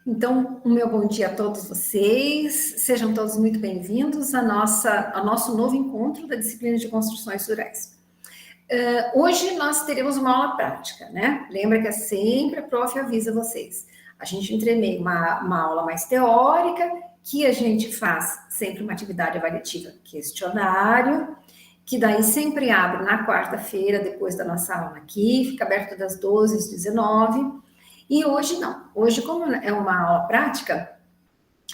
Então, o meu bom dia a todos vocês, sejam todos muito bem-vindos ao nosso novo encontro da disciplina de construções rurais. Hoje nós teremos uma aula prática, né? Lembra que é sempre a prof avisa vocês. A gente entremeia uma aula mais teórica, que a gente faz sempre uma atividade avaliativa, questionário, que daí sempre abre na quarta-feira, depois da nossa aula aqui, fica aberto das 12 às 19. E hoje não. Hoje, como é uma aula prática,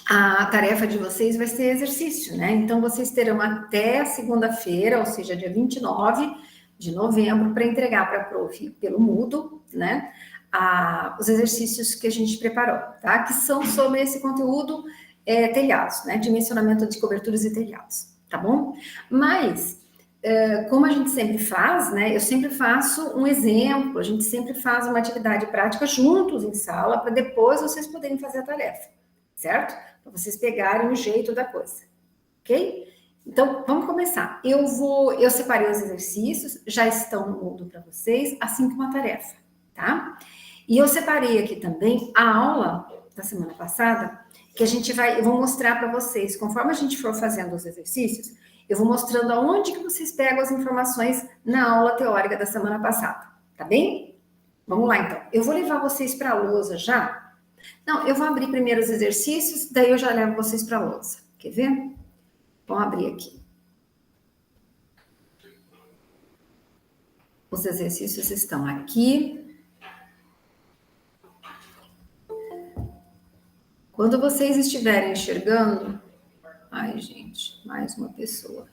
a tarefa de vocês vai ser exercício, né? Então, vocês terão até segunda-feira, ou seja, dia 29 de novembro, para entregar para a prof pelo Moodle, né? Os exercícios que a gente preparou, tá? Que são sobre esse conteúdo telhados, né? Dimensionamento de coberturas e telhados, tá bom? Mas como a gente sempre faz, né? Eu sempre faço um exemplo, a gente sempre faz uma atividade prática juntos em sala, para depois vocês poderem fazer a tarefa, certo? Para vocês pegarem o jeito da coisa, ok? Então, vamos começar. Eu separei os exercícios, já estão no Moodle para vocês, assim como a tarefa, tá? E eu separei aqui também a aula da semana passada, que eu vou mostrar para vocês, conforme a gente for fazendo os exercícios, eu vou mostrando aonde que vocês pegam as informações na aula teórica da semana passada, tá bem? Vamos lá, então. Eu vou levar vocês para a lousa já. Não, eu vou abrir primeiro os exercícios, daí eu já levo vocês para a lousa. Quer ver? Vamos abrir aqui. Os exercícios estão aqui. Quando vocês estiverem enxergando... Ai, gente, mais uma pessoa.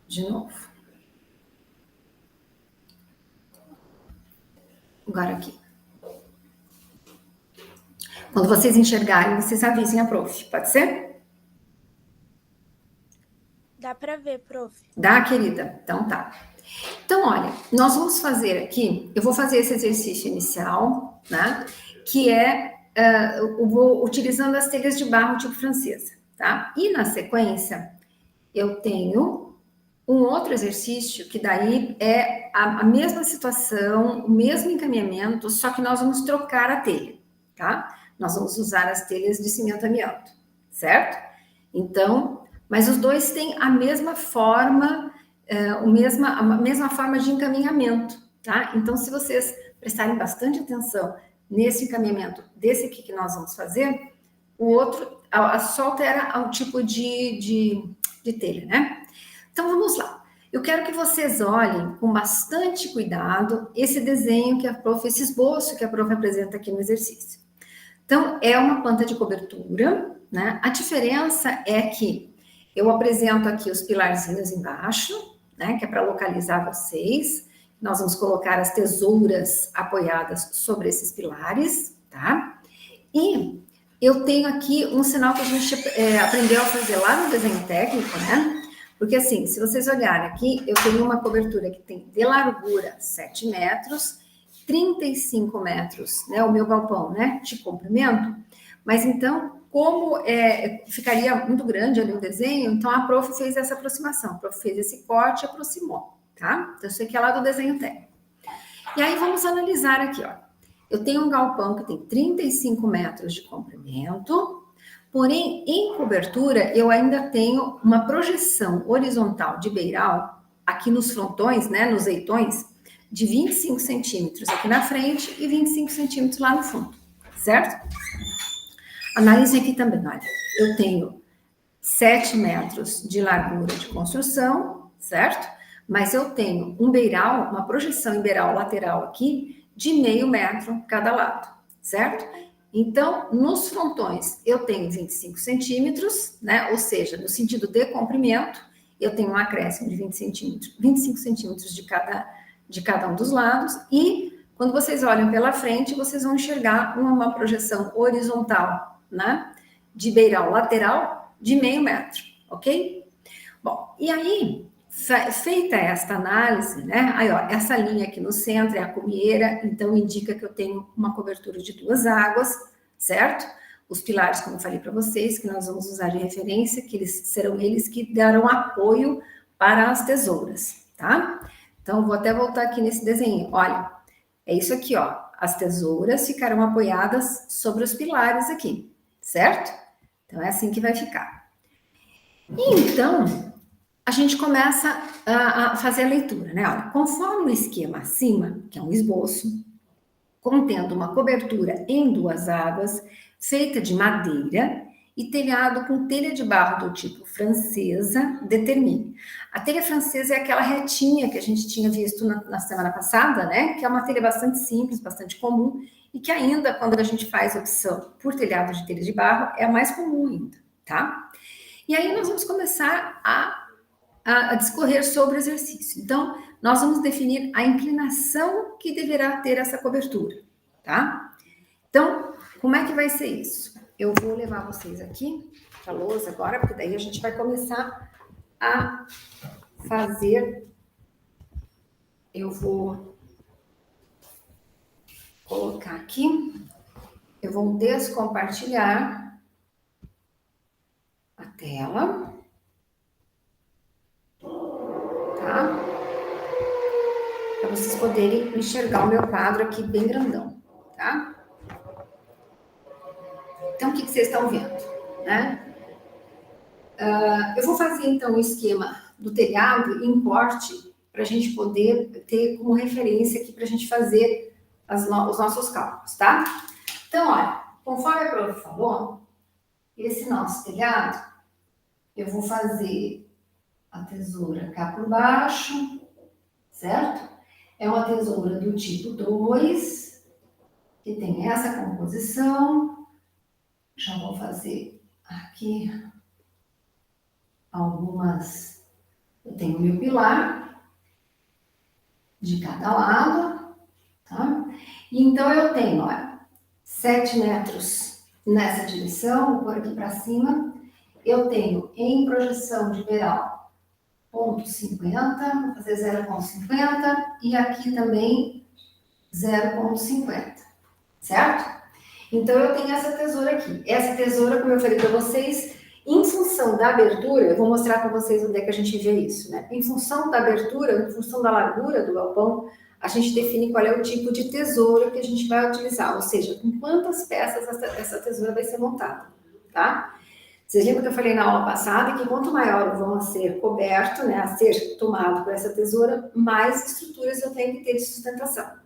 De novo. Agora aqui. Quando vocês enxergarem, vocês avisem a prof, pode ser? Dá para ver, prof. Dá, querida? Então tá. Então, olha, nós vamos fazer aqui, eu vou fazer esse exercício inicial, né? Que eu vou utilizando as telhas de barro tipo francesa, tá? E na sequência, eu tenho um outro exercício que daí é a mesma situação, o mesmo encaminhamento, só que nós vamos trocar a telha, tá? Nós vamos usar as telhas de cimento amianto, certo? Então, mas os dois têm a mesma forma, a mesma forma de encaminhamento, tá? Então, se vocês prestarem bastante atenção nesse encaminhamento desse aqui que nós vamos fazer, o outro só altera o tipo de telha, né? Então, vamos lá. Eu quero que vocês olhem com bastante cuidado esse desenho que esse esboço que a prof apresenta aqui no exercício. Então, é uma planta de cobertura, né? A diferença é que eu apresento aqui os pilarzinhos embaixo, né? Que é para localizar vocês. Nós vamos colocar as tesouras apoiadas sobre esses pilares, tá? E eu tenho aqui um sinal que a gente aprendeu a fazer lá no desenho técnico, né? Porque assim, se vocês olharem aqui, eu tenho uma cobertura que tem de largura 7 metros, 35 metros, né? O meu galpão, né? De comprimento. Mas então, como ficaria muito grande ali o desenho, então a prof fez essa aproximação. A prof fez esse corte e aproximou, tá? Então, isso aqui é lá do desenho técnico. E aí, vamos analisar aqui, ó. Eu tenho um galpão que tem 35 metros de comprimento, porém, em cobertura, eu ainda tenho uma projeção horizontal de beiral, aqui nos frontões, né, nos eitões, de 25 centímetros aqui na frente e 25 centímetros lá no fundo, certo? Analise aqui também, olha, eu tenho 7 metros de largura de construção, certo? Mas eu tenho um beiral, uma projeção em beiral lateral aqui, de 0,5 metro cada lado, certo? Então, nos frontões, eu tenho 25 centímetros, né? Ou seja, no sentido de comprimento, eu tenho um acréscimo de 25 centímetros de cada um dos lados. E, quando vocês olham pela frente, vocês vão enxergar uma projeção horizontal, né? De beiral lateral de 0,5 metro, ok? Bom, e aí, feita esta análise, né? Aí, ó, essa linha aqui no centro é a cumieira, então indica que eu tenho uma cobertura de 2 águas, certo? Os pilares, como eu falei para vocês, que nós vamos usar de referência, que serão eles que darão apoio para as tesouras, tá? Então, vou até voltar aqui nesse desenho. Olha, É isso aqui, ó. As tesouras ficarão apoiadas sobre os pilares aqui, certo? Então, é assim que vai ficar. E então, a gente começa a fazer a leitura, né? Olha, conforme o esquema acima, que é um esboço, contendo uma cobertura em duas águas, feita de madeira e telhado com telha de barro do tipo francesa, determine. A telha francesa é aquela retinha que a gente tinha visto na semana passada, né? Que é uma telha bastante simples, bastante comum, e que ainda, quando a gente faz opção por telhado de telha de barro, é a mais comum ainda, tá? E aí nós vamos começar a discorrer sobre o exercício. Então, nós vamos definir a inclinação que deverá ter essa cobertura, tá? Então, como é que vai ser isso? Eu vou levar vocês aqui para a lousa agora, porque daí a gente vai começar a fazer. Eu vou colocar aqui, eu vou descompartilhar a tela, tá? Para vocês poderem enxergar o meu quadro aqui bem grandão, tá? Então, o que vocês estão vendo, né? Eu vou fazer, então, o esquema do telhado em corte para a gente poder ter como referência aqui para a gente fazer os nossos cálculos, tá? Então, olha, conforme a prof falou, esse nosso telhado, eu vou fazer a tesoura cá por baixo, certo? É uma tesoura do tipo 2, que tem essa composição. Já vou fazer aqui algumas. Eu tenho o meu pilar de cada lado, tá? E então eu tenho, olha, 7 metros nessa direção, vou pôr aqui para cima. Eu tenho em projeção de beiral 0,50, vou fazer 0,50 e aqui também 0,50, certo? Então, eu tenho essa tesoura aqui. Essa tesoura, como eu falei para vocês, em função da abertura, eu vou mostrar para vocês onde é que a gente vê isso, né? Em função da abertura, em função da largura do galpão, a gente define qual é o tipo de tesoura que a gente vai utilizar, ou seja, com quantas peças essa tesoura vai ser montada, tá? Vocês lembram que eu falei na aula passada que quanto maior o vão a ser coberto, né, a ser tomado por essa tesoura, mais estruturas eu tenho que ter de sustentação.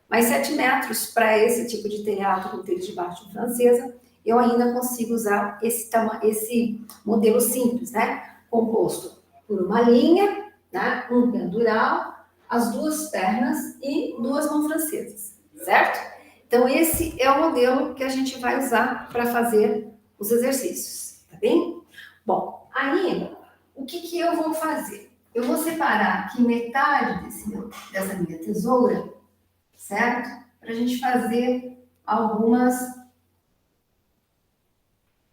Mas 7 metros para esse tipo de telhado com telha de barro francesa, eu ainda consigo usar esse modelo simples, né? Composto por uma linha, né? Um pendural, as duas pernas e duas mãos francesas, certo? Então, esse é o modelo que a gente vai usar para fazer os exercícios, tá bem? Bom, aí, o que eu vou fazer? Eu vou separar aqui metade dessa minha tesoura, certo? Para a gente fazer algumas.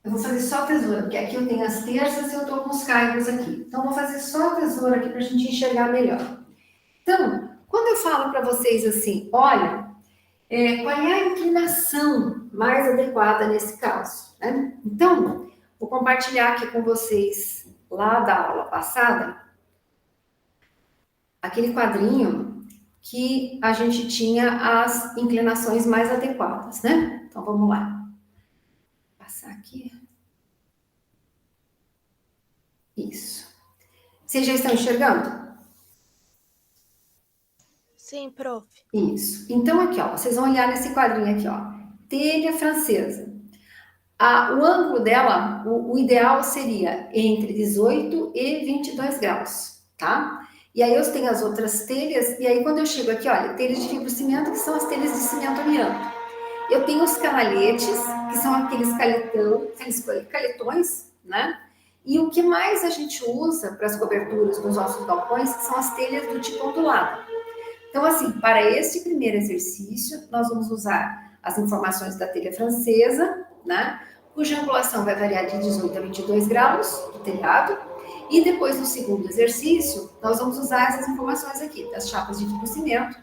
Eu vou fazer só tesoura, porque aqui eu tenho as terças e eu estou com os caibros aqui. Então, eu vou fazer só tesoura aqui para a gente enxergar melhor. Então, quando eu falo para vocês assim, olha, qual é a inclinação mais adequada nesse caso, né? Então, vou compartilhar aqui com vocês, lá da aula passada, aquele quadrinho que a gente tinha as inclinações mais adequadas, né? Então, vamos lá. Vou passar aqui. Isso. Vocês já estão enxergando? Sim, prof. Isso. Então, aqui, ó, vocês vão olhar nesse quadrinho aqui, ó. Telha francesa. O ângulo dela, o ideal seria entre 18 e 22 graus, tá? E aí eu tenho as outras telhas, e aí quando eu chego aqui, olha, telhas de fibrocimento, que são as telhas de cimento amianto. Eu tenho os canaletes, que são aqueles caletões, né? E o que mais a gente usa para as coberturas dos nossos galpões são as telhas do tipo ondulado. Então, assim, para este primeiro exercício, nós vamos usar as informações da telha francesa, né? Cuja angulação vai variar de 18 a 22 graus do telhado. E depois, no segundo exercício, nós vamos usar essas informações aqui, das chapas de fibrocimento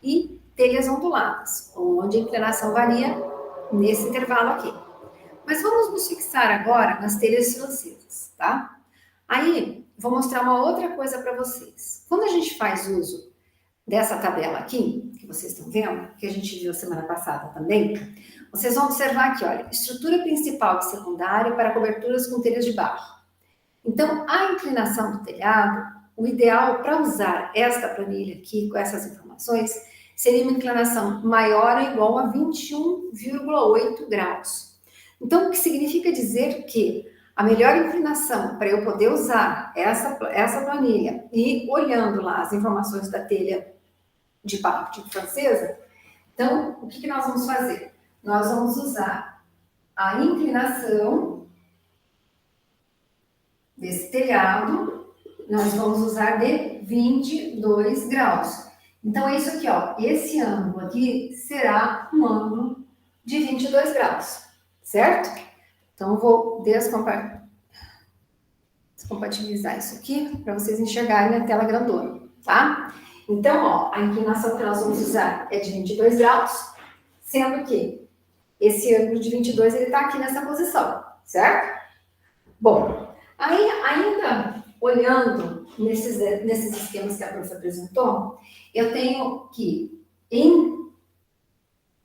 e telhas onduladas, onde a inclinação varia nesse intervalo aqui. Mas vamos nos fixar agora nas telhas francesas, tá? Aí, vou mostrar uma outra coisa para vocês. Quando a gente faz uso dessa tabela aqui, que vocês estão vendo, que a gente viu semana passada também, vocês vão observar aqui, olha, estrutura principal e secundária para coberturas com telhas de barro. Então, a inclinação do telhado, o ideal para usar esta planilha aqui, com essas informações, seria uma inclinação maior ou igual a 21,8 graus. Então, o que significa dizer que a melhor inclinação para eu poder usar essa planilha e olhando lá as informações da telha de barro tipo francesa, então, o que nós vamos fazer? Nós vamos usar a inclinação desse telhado, nós vamos usar de 22 graus. Então, é isso aqui, ó. Esse ângulo aqui será um ângulo de 22 graus, certo? Então, eu vou descompatibilizar isso aqui para vocês enxergarem a tela grandona, tá? Então, ó, a inclinação que nós vamos usar é de 22 graus, sendo que esse ângulo de 22, ele está aqui nessa posição, certo? Bom, aí, ainda olhando nesses esquemas que a prof apresentou, eu tenho que, em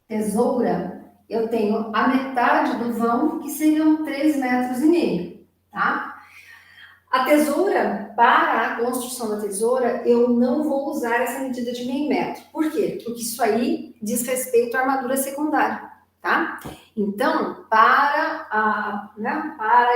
tesoura, eu tenho a metade do vão, que seriam 3,5 metros, tá? A tesoura, para a construção da tesoura, eu não vou usar essa medida de meio metro. Por quê? Porque isso aí diz respeito à armadura secundária, tá? Então, para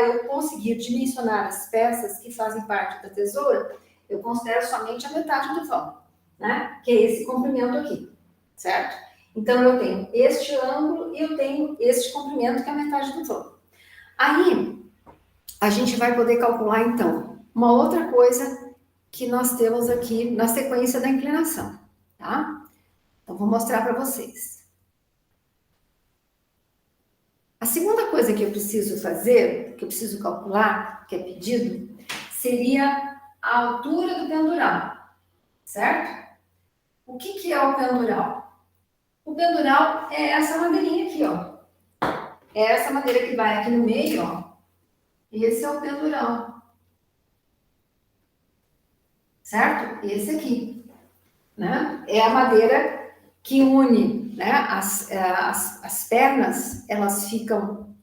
eu conseguir dimensionar as peças que fazem parte da tesoura, eu considero somente a metade do vão, né? Que é esse comprimento aqui, certo? Então, eu tenho este ângulo e eu tenho este comprimento, que é a metade do vão. Aí, a gente vai poder calcular, então, uma outra coisa que nós temos aqui na sequência da inclinação, tá? Então, vou mostrar para vocês. A segunda coisa que eu preciso fazer, que eu preciso calcular, que é pedido, seria a altura do pendural, certo? O que é o pendural? O pendural é essa madeirinha aqui, ó. É essa madeira que vai aqui no meio, ó. Esse é o pendural, certo? Esse aqui, né? É a madeira que une, né? As pernas, elas ficam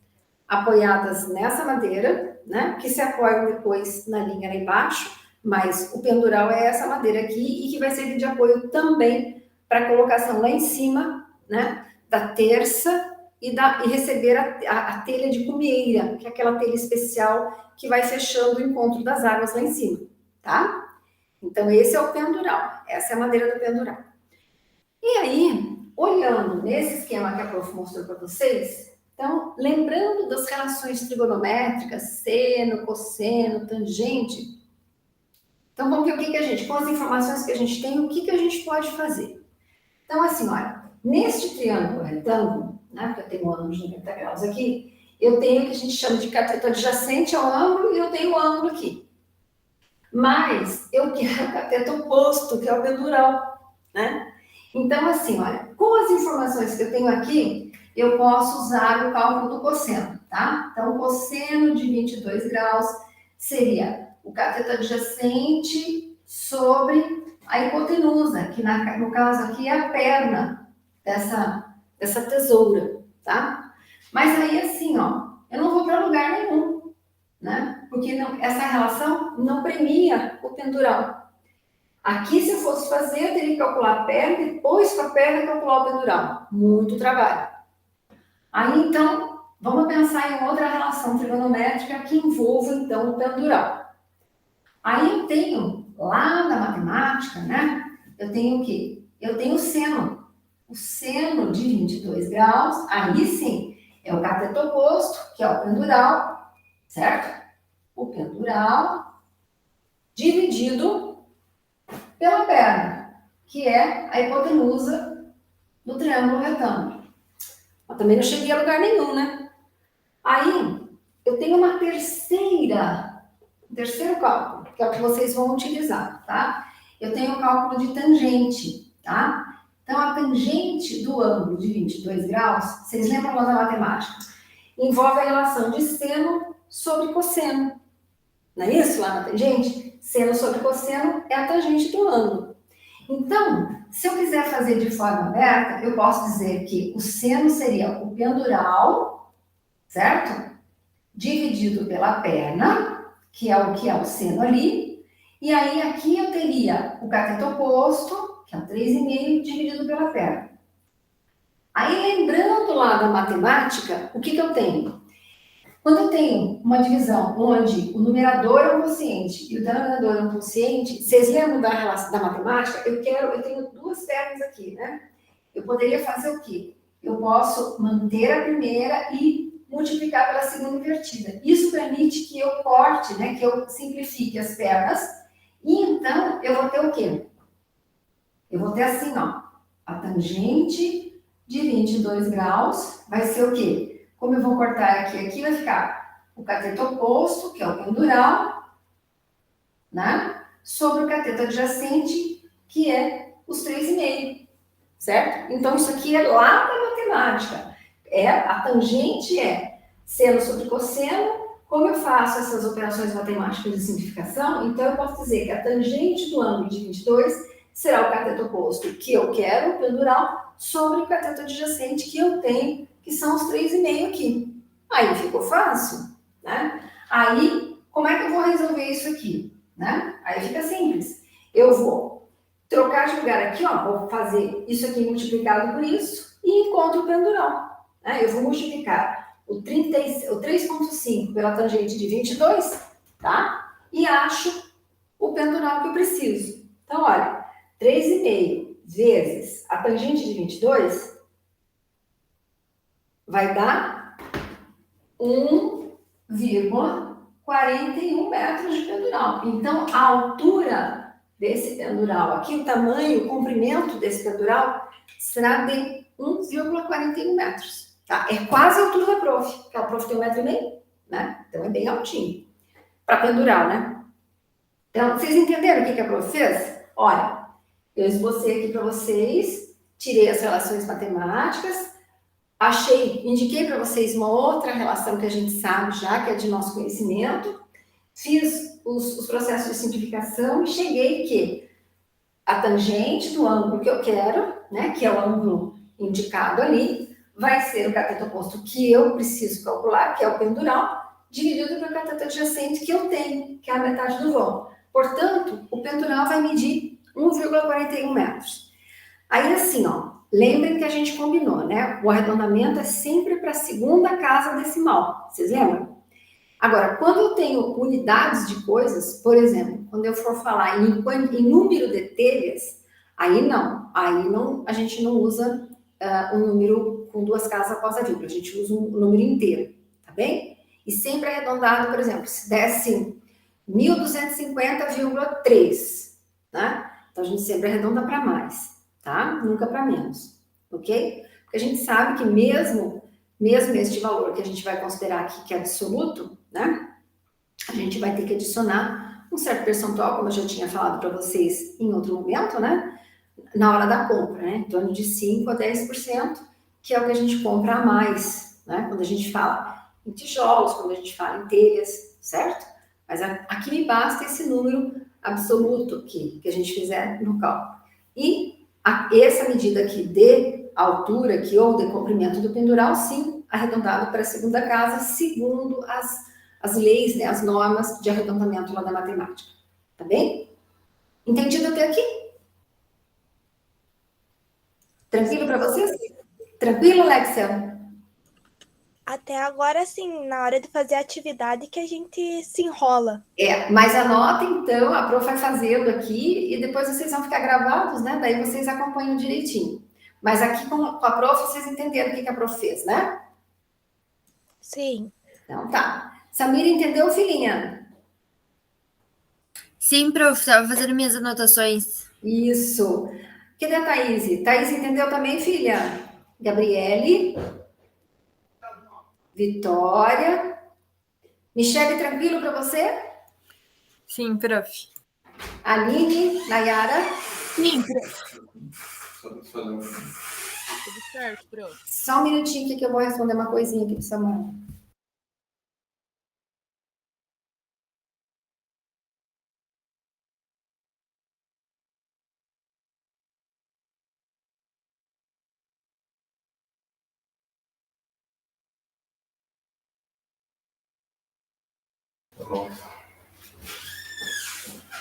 apoiadas nessa madeira, né? Que se apoiam depois na linha lá embaixo, mas o pendural é essa madeira aqui e que vai servir de apoio também para a colocação lá em cima, né? Da terça e receber a telha de cumieira, que é aquela telha especial que vai fechando o encontro das águas lá em cima, tá? Então, esse é o pendural, essa é a madeira do pendural. E aí, olhando nesse esquema que a prof mostrou para vocês, então, lembrando das relações trigonométricas, seno, cosseno, tangente, então vamos ver o que a gente, com as informações que a gente tem, o que a gente pode fazer. Então, assim, olha, neste triângulo retângulo, né, porque eu tenho um ângulo de 90 graus aqui, eu tenho o que a gente chama de cateto adjacente ao ângulo e eu tenho o ângulo aqui. Mas eu quero o cateto oposto, que é o pendural, né? Então, assim, olha, com as informações que eu tenho aqui, eu posso usar o cálculo do cosseno, tá? Então, o cosseno de 22 graus seria o cateto adjacente sobre a hipotenusa, que no caso aqui é a perna dessa tesoura, tá? Mas aí, assim, ó, eu não vou para lugar nenhum, né? Porque essa relação não premia o pendural. Aqui, se eu fosse fazer, eu teria que calcular a perna, depois com a perna calcular o pendural. Muito trabalho. Aí, então, vamos pensar em outra relação trigonométrica que envolva, então, o pendural. Aí eu tenho, lá na matemática, né? Eu tenho o quê? Eu tenho o seno. O seno de 22 graus, aí sim, é o cateto oposto, que é o pendural, certo? O pendural dividido pela perna, que é a hipotenusa do triângulo retângulo. Mas também não cheguei a lugar nenhum, né? Aí, eu tenho um terceiro cálculo, que é o que vocês vão utilizar, tá? Eu tenho o cálculo de tangente, tá? Então, a tangente do ângulo de 22 graus, vocês lembram lá da matemática? Envolve a relação de seno sobre cosseno. Não é isso lá na tangente? Seno sobre cosseno é a tangente do ângulo. Então, se eu quiser fazer de forma aberta, eu posso dizer que o seno seria o pendural, certo? Dividido pela perna, que é o seno ali. E aí aqui eu teria o cateto oposto, que é o 3,5, dividido pela perna. Aí lembrando lá da matemática, o que eu tenho? Quando eu tenho uma divisão onde o numerador é um quociente e o denominador é um quociente, vocês lembram da relação da matemática? Eu tenho duas pernas aqui, né? Eu poderia fazer o quê? Eu posso manter a primeira e multiplicar pela segunda invertida. Isso permite que eu corte, né? Que eu simplifique as pernas. E então eu vou ter o quê? Eu vou ter assim, ó. A tangente de 22 graus vai ser o quê? Como eu vou cortar aqui vai ficar o cateto oposto, que é o pendural, né? Sobre o cateto adjacente, que é os 3,5, certo? Então, isso aqui é lá da matemática. A tangente é seno sobre cosseno. Como eu faço essas operações matemáticas de simplificação, então eu posso dizer que a tangente do ângulo de 22 será o cateto oposto que eu quero, o pendural, sobre o cateto adjacente que eu tenho, que são os 3,5 aqui. Aí ficou fácil, né? Aí, como é que eu vou resolver isso aqui? Né? Aí fica simples. Eu vou trocar de lugar aqui, ó, vou fazer isso aqui multiplicado por isso e encontro o pendural. Né? Eu vou multiplicar o 3,5 pela tangente de 22, tá? E acho o pendural que eu preciso. Então, olha, 3,5 vezes a tangente de 22 vai dar 1,41 metros de pendural. Então, a altura desse pendural aqui, o tamanho, o comprimento desse pendural será de 1,41 metros. Tá? É quase a altura da prof, porque a prof tem 1,5 m, né? Então é bem altinho. Para pendural, né? Então, vocês entenderam o que a prof fez? Olha, eu esbocei aqui para vocês, tirei as relações matemáticas, indiquei para vocês uma outra relação que a gente sabe já, que é de nosso conhecimento, fiz os processos de simplificação e cheguei que a tangente do ângulo que eu quero, né, que é o ângulo indicado ali, vai ser o cateto oposto que eu preciso calcular, que é o pendural, dividido pelo cateto adjacente que eu tenho, que é a metade do vão. Portanto, o pendural vai medir 1,41 metros. Aí assim, ó, lembrem que a gente combinou, né? O arredondamento é sempre para a segunda casa decimal. Vocês lembram? Agora, quando eu tenho unidades de coisas, por exemplo, quando eu for falar em número de telhas, aí não, a gente não usa um número com duas casas após a vírgula, a gente usa um número inteiro, tá bem? E sempre arredondado, por exemplo, se der assim, 1250,3, né? Então a gente sempre arredonda para mais, tá? Nunca para menos, ok? Porque a gente sabe que mesmo este valor que a gente vai considerar aqui que é absoluto, né? A gente vai ter que adicionar um certo percentual, como eu já tinha falado para vocês em outro momento, né? Na hora da compra, né? Em torno de 5 a 10%, que é o que a gente compra a mais, né? Quando a gente fala em tijolos, quando a gente fala em telhas, certo? Mas aqui me basta esse número absoluto aqui, que a gente fizer no cálculo. E essa medida aqui de altura aqui, ou de comprimento do pendural, sim, arredondado para a segunda casa, segundo as leis, né, as normas de arredondamento lá da matemática. Tá bem? Entendido até aqui? Tranquilo para vocês? Tranquilo, Alexia? Até agora, sim, na hora de fazer a atividade que a gente se enrola. Mas anota então, a prof vai fazendo aqui e depois vocês vão ficar gravados, né? Daí vocês acompanham direitinho. Mas aqui com a prof vocês entenderam o que a prof fez, né? Sim. Então tá. Samira, entendeu, filhinha? Sim, prof, estava fazendo minhas anotações. Isso. Cadê a Thaís? Thaís entendeu também, filha? Gabriele? Vitória? Michele, tranquilo para você? Sim, prof. Aline? Nayara? Sim, prof. Tudo certo, prof. Só um minutinho aqui que eu vou responder uma coisinha aqui pro Samuel.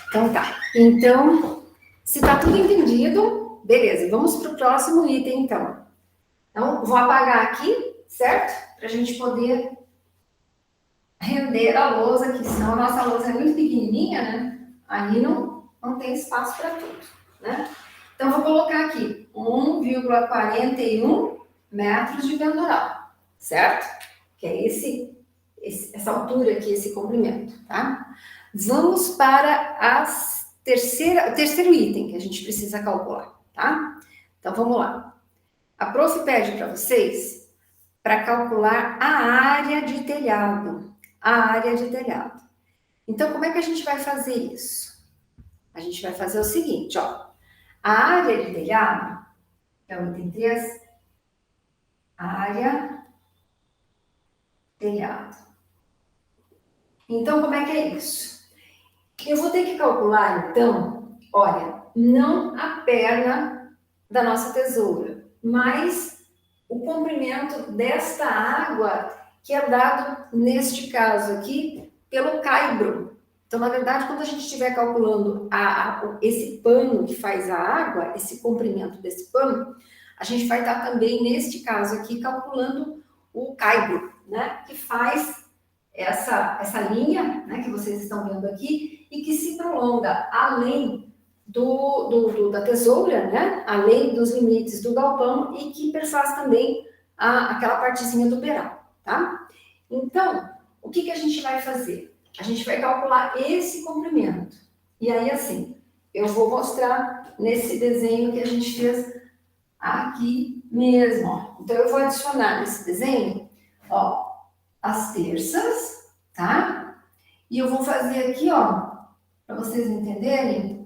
Então tá. Então, se tá tudo entendido, beleza. Vamos para o próximo item, então. Então, vou apagar aqui, certo? Para a gente poder render a lousa aqui, senão a nossa lousa é muito pequenininha, né? Aí não tem espaço para tudo, né? Então, vou colocar aqui 1,41 metros de vendoral, certo? Que é essa altura aqui, esse comprimento, tá? Vamos para o terceiro item que a gente precisa calcular, tá? Então, vamos lá. A prof pede para vocês para calcular a área de telhado. A área de telhado. Então, como é que a gente vai fazer isso? A gente vai fazer o seguinte, ó. A área de telhado, é o item 3, área telhado. Então, como é que é isso? Eu vou ter que calcular, então, olha, não a perna da nossa tesoura, mas o comprimento desta água que é dado, neste caso aqui, pelo caibro. Então, na verdade, quando a gente estiver calculando esse pano que faz a água, esse comprimento desse pano, a gente vai estar também, neste caso aqui, calculando o caibro, né? Que faz essa linha, né, que vocês estão vendo aqui, e que se prolonga além da tesoura, né, além dos limites do galpão, e que perfaz também aquela partezinha do peral, tá? Então, o que a gente vai fazer? A gente vai calcular esse comprimento. E aí, assim, eu vou mostrar nesse desenho que a gente fez aqui mesmo, ó. Então, eu vou adicionar nesse desenho, ó, as terças, tá? E eu vou fazer aqui, ó, para vocês entenderem,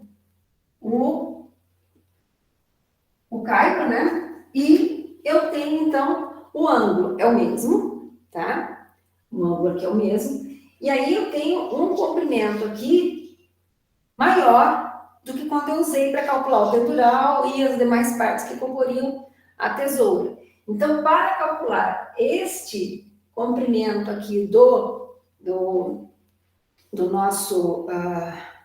o caibro, né? E eu tenho, então, o ângulo é o mesmo, tá? O ângulo aqui é o mesmo. E aí eu tenho um comprimento aqui maior do que quando eu usei para calcular o peitoral e as demais partes que comporiam a tesoura. Então, para calcular este comprimento aqui do nosso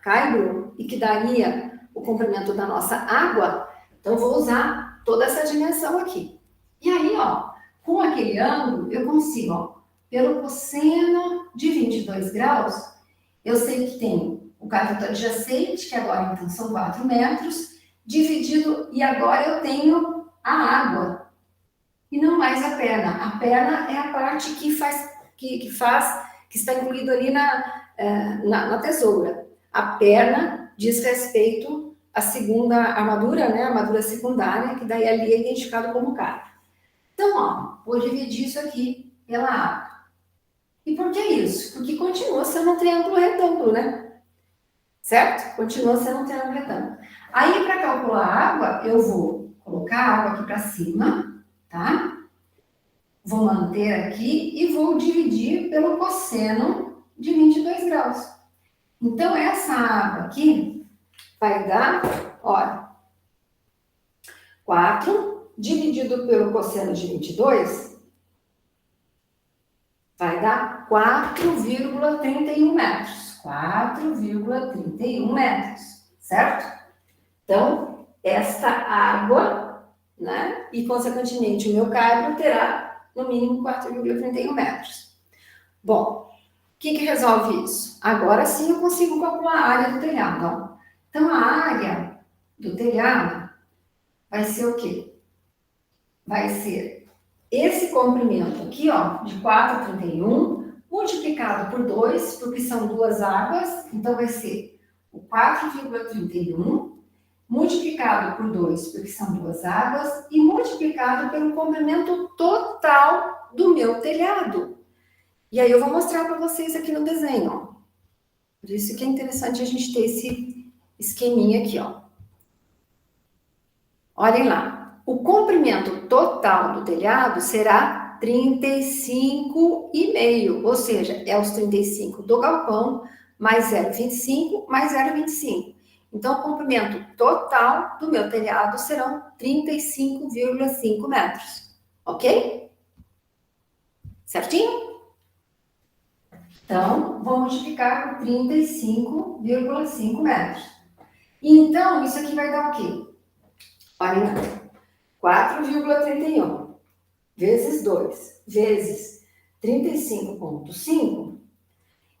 caibro e que daria o comprimento da nossa água, então eu vou usar toda essa dimensão aqui. E aí, ó, com aquele ângulo, eu consigo, ó, pelo cosseno de 22 graus, eu sei que tem o cateto adjacente, que agora então são 4 metros, dividido, e agora eu tenho a água, e não mais a perna. A perna é a parte que está incluído ali na tesoura. A perna diz respeito à segunda armadura, né? A armadura secundária, que daí ali é identificado como cara. Então, ó, vou dividir isso aqui pela água. E por que isso? Porque continua sendo um triângulo retângulo, né? Certo? Continua sendo um triângulo retângulo. Aí, para calcular a água, eu vou colocar a água aqui para cima, tá? Vou manter aqui e vou dividir pelo cosseno de 22 graus. Então, essa água aqui vai dar, olha, 4 dividido pelo cosseno de 22 vai dar 4,31 metros. 4,31 metros, certo? Então, esta água, né, e consequentemente o meu caibro terá no mínimo 4,31 metros. Bom, o que resolve isso? Agora sim eu consigo calcular a área do telhado, ó. Então, a área do telhado vai ser o quê? Vai ser esse comprimento aqui, ó, de 4,31, multiplicado por 2, porque são duas águas, então vai ser o 4,31, multiplicado por 2, porque são duas águas, e multiplicado pelo comprimento total do meu telhado. E aí eu vou mostrar para vocês aqui no desenho, ó. Por isso que é interessante a gente ter esse esqueminha aqui, ó. Olhem lá. O comprimento total do telhado será 35,5, ou seja, é os 35 do galpão, mais 0,25, mais 0,25. Então, o comprimento total do meu telhado serão 35,5 metros. Ok? Certinho? Então, vou multiplicar por 35,5 metros. Então, isso aqui vai dar o quê? Olha, 4,31 vezes 2 vezes 35,5.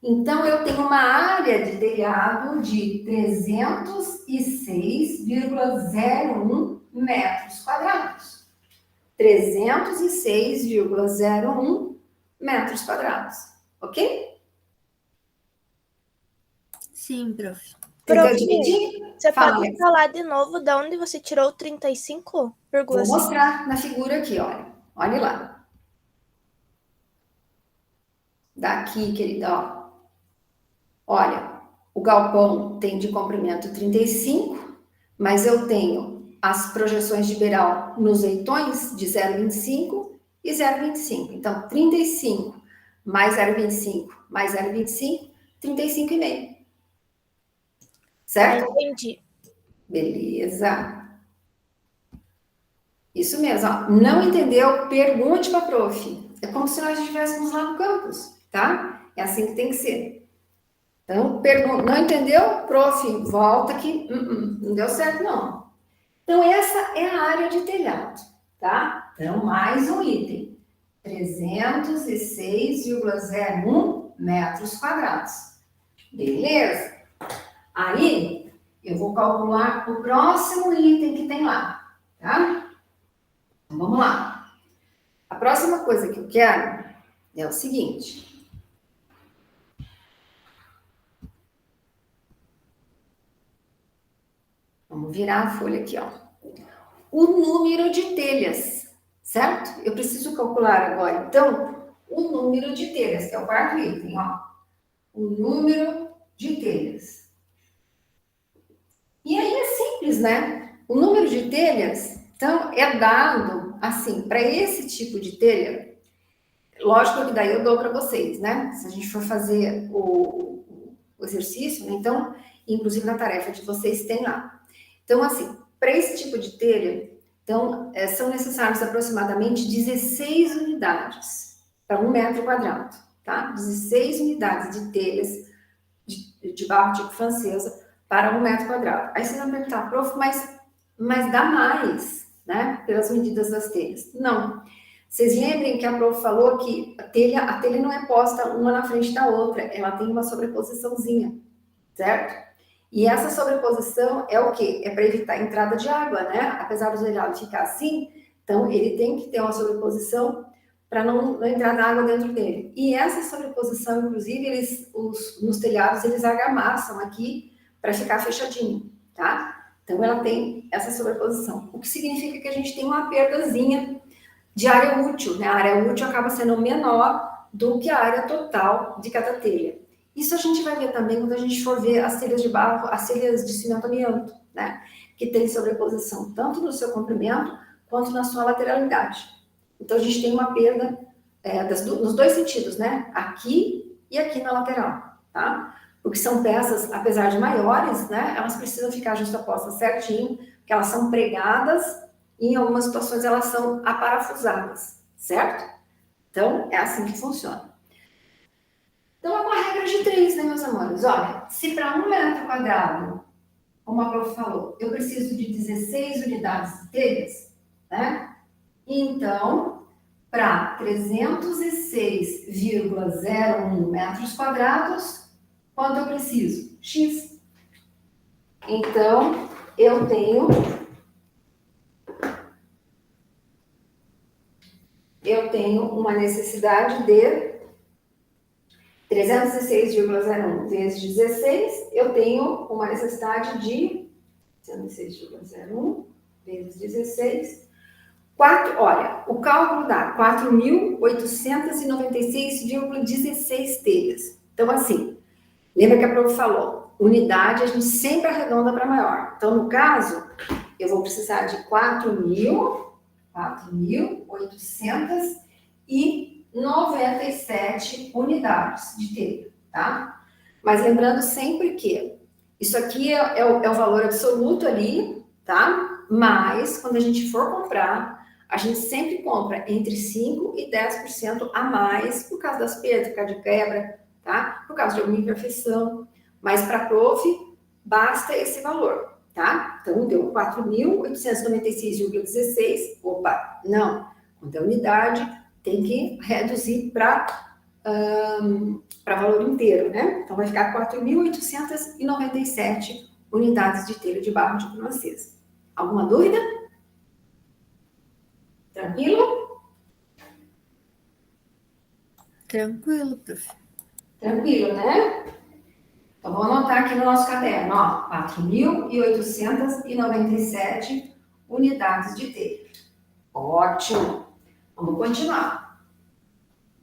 Então, eu tenho uma área de telhado de 306,01 metros quadrados. 306,01 metros quadrados. Ok? Sim, prof. Entendeu Prof, direitinho? você Fala, pode Alex. falar de novo de onde você tirou o 35,5? Vou mostrar na figura aqui, olha. Olha lá. Daqui, querida, ó. Olha, o galpão tem de comprimento 35, mas eu tenho as projeções de beiral nos leitões de 0,25 e 0,25. Então, 35 mais 0,25 mais 0,25, 35,5. Certo? Entendi. Beleza. Isso mesmo, ó. Não entendeu? Pergunte para a prof. É como se nós estivéssemos lá no campus, tá? É assim que tem que ser. Então, não entendeu? Prof, volta aqui. Não deu certo, não. Então, essa é a área de telhado, tá? Então, mais um item. 306,01 metros quadrados. Beleza? Aí, eu vou calcular o próximo item que tem lá, tá? Então, vamos lá. A próxima coisa que eu quero é o seguinte. Vamos virar a folha aqui, ó. O número de telhas, certo? Eu preciso calcular agora, então, o número de telhas, que é o quarto item, ó. O número de telhas. E aí é simples, né? O número de telhas, então, é dado, assim, para esse tipo de telha, lógico que daí eu dou para vocês, né? Se a gente for fazer o exercício, né? Então, inclusive na tarefa de vocês tem lá. Então, assim, para esse tipo de telha, então, são necessários aproximadamente 16 unidades para 1 metro quadrado, tá? 16 unidades de telhas de barro tipo francesa para 1 metro quadrado. Aí você vai perguntar, prof, mas dá mais, né? Pelas medidas das telhas. Não. Vocês lembrem que a prof falou que a telha não é posta uma na frente da outra, ela tem uma sobreposiçãozinha, certo? E essa sobreposição é o quê? É para evitar a entrada de água, né? Apesar do telhado ficar assim, então ele tem que ter uma sobreposição para não entrar água dentro dele. E essa sobreposição, inclusive, nos telhados, eles argamassam aqui para ficar fechadinho, tá? Então ela tem essa sobreposição, o que significa que a gente tem uma perdazinha de área útil, né? A área útil acaba sendo menor do que a área total de cada telha. Isso a gente vai ver também quando a gente for ver as telhas de barro, as telhas de cimento amianto, né? Que tem sobreposição tanto no seu comprimento quanto na sua lateralidade. Então a gente tem uma perda nos dois sentidos, né? Aqui e aqui na lateral, tá? Porque são peças, apesar de maiores, né? Elas precisam ficar justapostas certinho, porque elas são pregadas e em algumas situações elas são aparafusadas, certo? Então é assim que funciona. Então, é uma regra de 3, né, meus amores? Olha, se para 1 metro quadrado, como a prof falou, eu preciso de 16 unidades de telhas, né? Então, para 306,01 metros quadrados, quanto eu preciso? X. Então, eu tenho uma necessidade de 306,01 vezes 16, eu tenho uma necessidade de 306,01 vezes 16. Olha, o cálculo dá 4.896,16 telhas. Então, assim, lembra que a prof falou, unidade a gente sempre arredonda para maior. Então, no caso, eu vou precisar de 4.897 unidades de telha, tá? Mas lembrando sempre que isso aqui é o valor absoluto ali, tá? Mas, quando a gente for comprar, a gente sempre compra entre 5% e 10% a mais, por causa das perdas, por causa de quebra, tá? Por causa de alguma imperfeição. Mas para prof, basta esse valor, tá? Então, deu 4.896,16. Opa, não. Quando é unidade, tem que reduzir para valor inteiro, né? Então, vai ficar 4.897 unidades de telha de barro de cuna acesa. Alguma dúvida? Tranquilo? Tranquilo, prof. Tranquilo, né? Então, vou anotar aqui no nosso caderno, ó, 4.897 unidades de telha. Ótimo. Vamos continuar.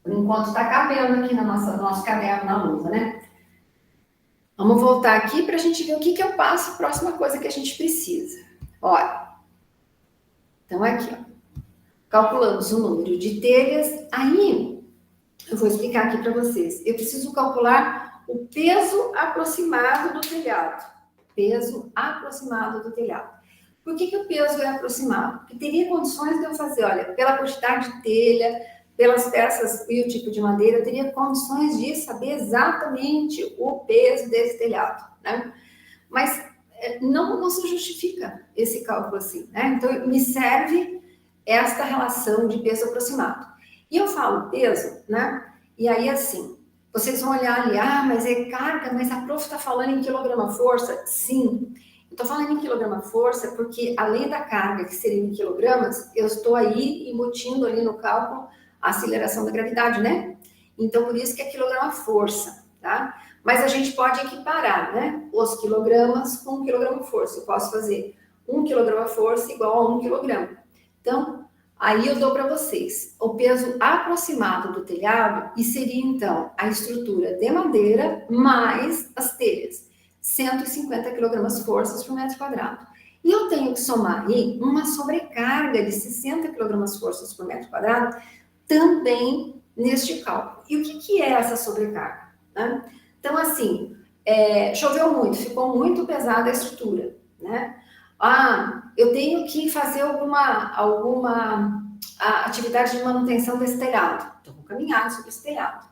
Por enquanto está cabendo aqui no nosso caderno na lousa, né? Vamos voltar aqui para a gente ver o que eu passo, próxima coisa que a gente precisa. Olha. Então, aqui, ó. Calculamos o número de telhas. Aí, eu vou explicar aqui para vocês. Eu preciso calcular o peso aproximado do telhado. Peso aproximado do telhado. Por que o peso é aproximado? Porque teria condições de eu fazer, olha, pela quantidade de telha, pelas peças e o tipo de madeira, eu teria condições de saber exatamente o peso desse telhado, né? Mas não se justifica esse cálculo assim, né? Então, me serve esta relação de peso aproximado. E eu falo peso, né? E aí, assim, vocês vão olhar ali, mas é carga, mas a prof está falando em quilograma-força? Sim, eu estou falando em quilograma-força porque, além da carga, que seria em quilogramas, eu estou aí embutindo ali no cálculo a aceleração da gravidade, né? Então, por isso que é quilograma-força, tá? Mas a gente pode equiparar, né? Os quilogramas com quilograma-força. Eu posso fazer 1 quilograma-força igual a 1 quilograma. Então, aí eu dou para vocês o peso aproximado do telhado e seria, então, a estrutura de madeira mais as telhas. 150 quilogramas-forças por metro quadrado. E eu tenho que somar aí uma sobrecarga de 60 quilogramas-forças por metro quadrado também neste cálculo. E o que é essa sobrecarga, né? Então, assim, choveu muito, ficou muito pesada a estrutura, né? Eu tenho que fazer alguma atividade de manutenção desse telhado. Então, vou caminhar sobre esse telhado,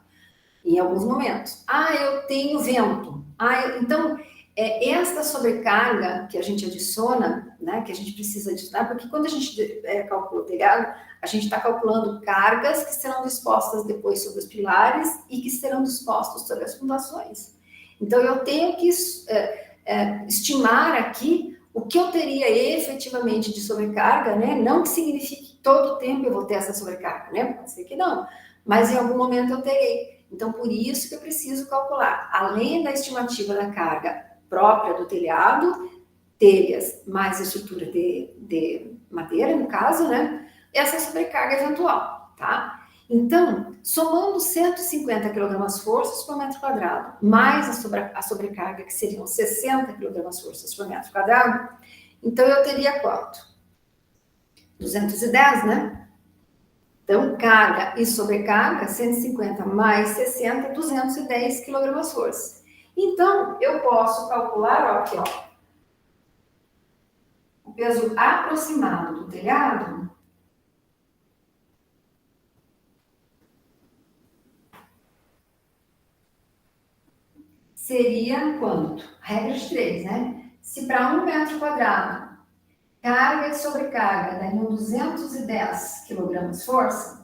em alguns momentos. Eu tenho vento. Então, esta sobrecarga que a gente adiciona, né, que a gente precisa adicionar, porque quando a gente calcula o telhado, a gente está calculando cargas que serão dispostas depois sobre os pilares e que serão dispostos sobre as fundações. Então, eu tenho que estimar aqui o que eu teria efetivamente de sobrecarga, né? Não que signifique que todo o tempo eu vou ter essa sobrecarga, né? Pode ser que não, mas em algum momento eu terei. Então, por isso que eu preciso calcular, além da estimativa da carga própria do telhado, telhas mais estrutura de madeira, no caso, né? Essa sobrecarga eventual, tá? Então, somando 150 kgf por metro quadrado, mais a sobrecarga, que seriam 60 kgf por metro quadrado, então eu teria quanto? 210, né? Então, carga e sobrecarga, 150 mais 60, 210 kgf. Então, eu posso calcular, aqui, o peso aproximado do telhado seria quanto? Regra de 3, né? Se para 1 metro quadrado, carga e sobrecarga dariam 210 kgf,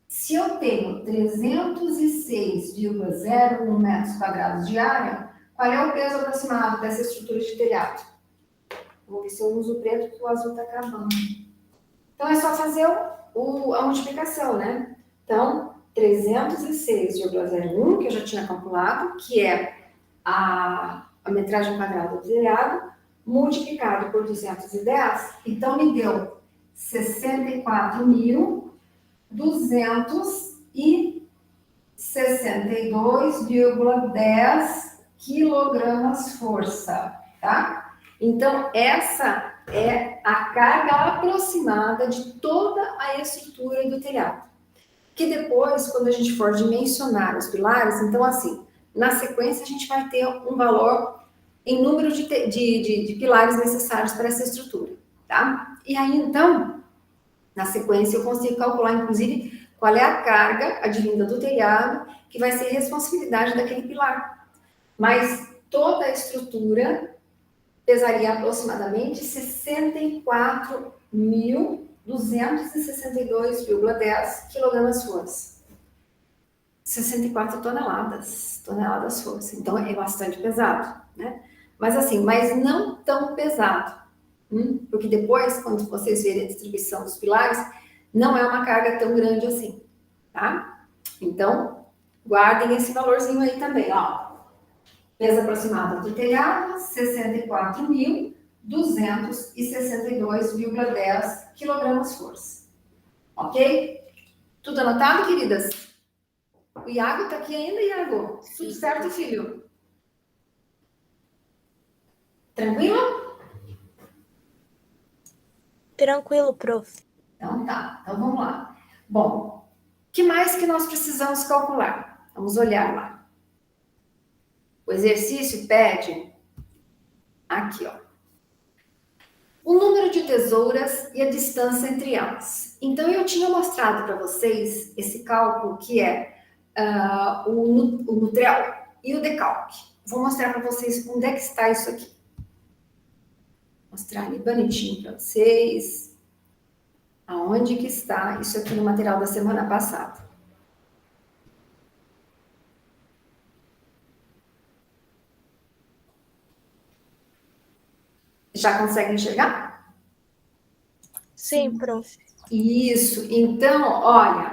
se eu tenho 306,01 metros quadrados de área, qual é o peso aproximado dessa estrutura de telhado? Vou ver se eu uso o preto, porque o azul está acabando. Então, é só fazer a multiplicação, né? Então, 306,01, que eu já tinha calculado, que é a metragem quadrada do telhado, multiplicado por 210, então me deu 64.262,10 quilogramas força, tá? Então, essa é a carga aproximada de toda a estrutura do telhado. Que depois, quando a gente for dimensionar os pilares, então, assim, na sequência, a gente vai ter um valor em número de pilares necessários para essa estrutura, tá? E aí, então, na sequência, eu consigo calcular, inclusive, qual é a carga advinda do telhado que vai ser responsabilidade daquele pilar. Mas toda a estrutura pesaria aproximadamente 64.262,10 kgf. 64 toneladas força. Então, é bastante pesado, né? Mas assim, mas não tão pesado. Porque depois, quando vocês verem a distribuição dos pilares, não é uma carga tão grande assim, tá? Então, guardem esse valorzinho aí também, ó. Peso aproximado do telhado, 64.262,10 kgf. Ok? Tudo anotado, queridas? O Iago tá aqui ainda, Iago? Tudo certo, filho? Tranquilo? Tranquilo, prof. Então tá, então vamos lá. Bom, o que mais que nós precisamos calcular? Vamos olhar lá. O exercício pede aqui, ó, o número de tesouras e a distância entre elas. Então, eu tinha mostrado para vocês esse cálculo que é o Nutrel e o decalque. Vou mostrar para vocês onde é que está isso aqui. Vou mostrar ali bonitinho para vocês. Aonde que está isso aqui no material da semana passada. Já consegue enxergar? Sim, prof. Isso. Então,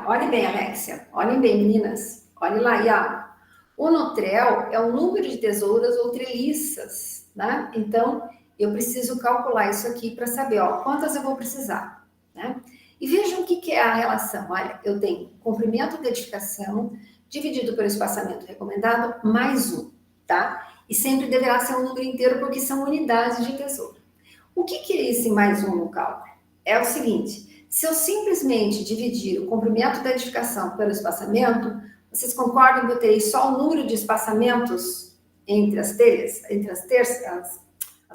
olhem bem, Alexia. Olhem bem, meninas. Olhem lá, Iago. O Nutrel é o número de tesouras ou treliças, né? Então, eu preciso calcular isso aqui para saber, ó, quantas eu vou precisar, né? E vejam o que é a relação. Olha, eu tenho comprimento da edificação dividido pelo espaçamento recomendado mais 1, tá? E sempre deverá ser um número inteiro porque são unidades de tesoura. O que é esse mais 1 no cálculo? É o seguinte, se eu simplesmente dividir o comprimento da edificação pelo espaçamento, vocês concordam que eu terei só o número de espaçamentos entre as telhas, entre as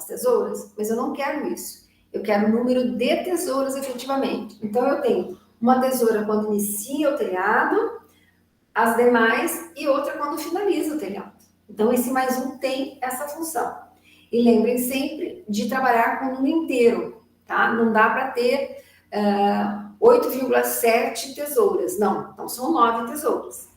tesouras? Mas eu não quero isso. Eu quero o número de tesouras efetivamente. Então, eu tenho uma tesoura quando inicia o telhado, as demais, e outra quando finaliza o telhado. Então, esse mais 1 tem essa função. E lembrem sempre de trabalhar com o número inteiro, tá? Não dá para ter 8,7 tesouras. Não, então são 9 tesouras.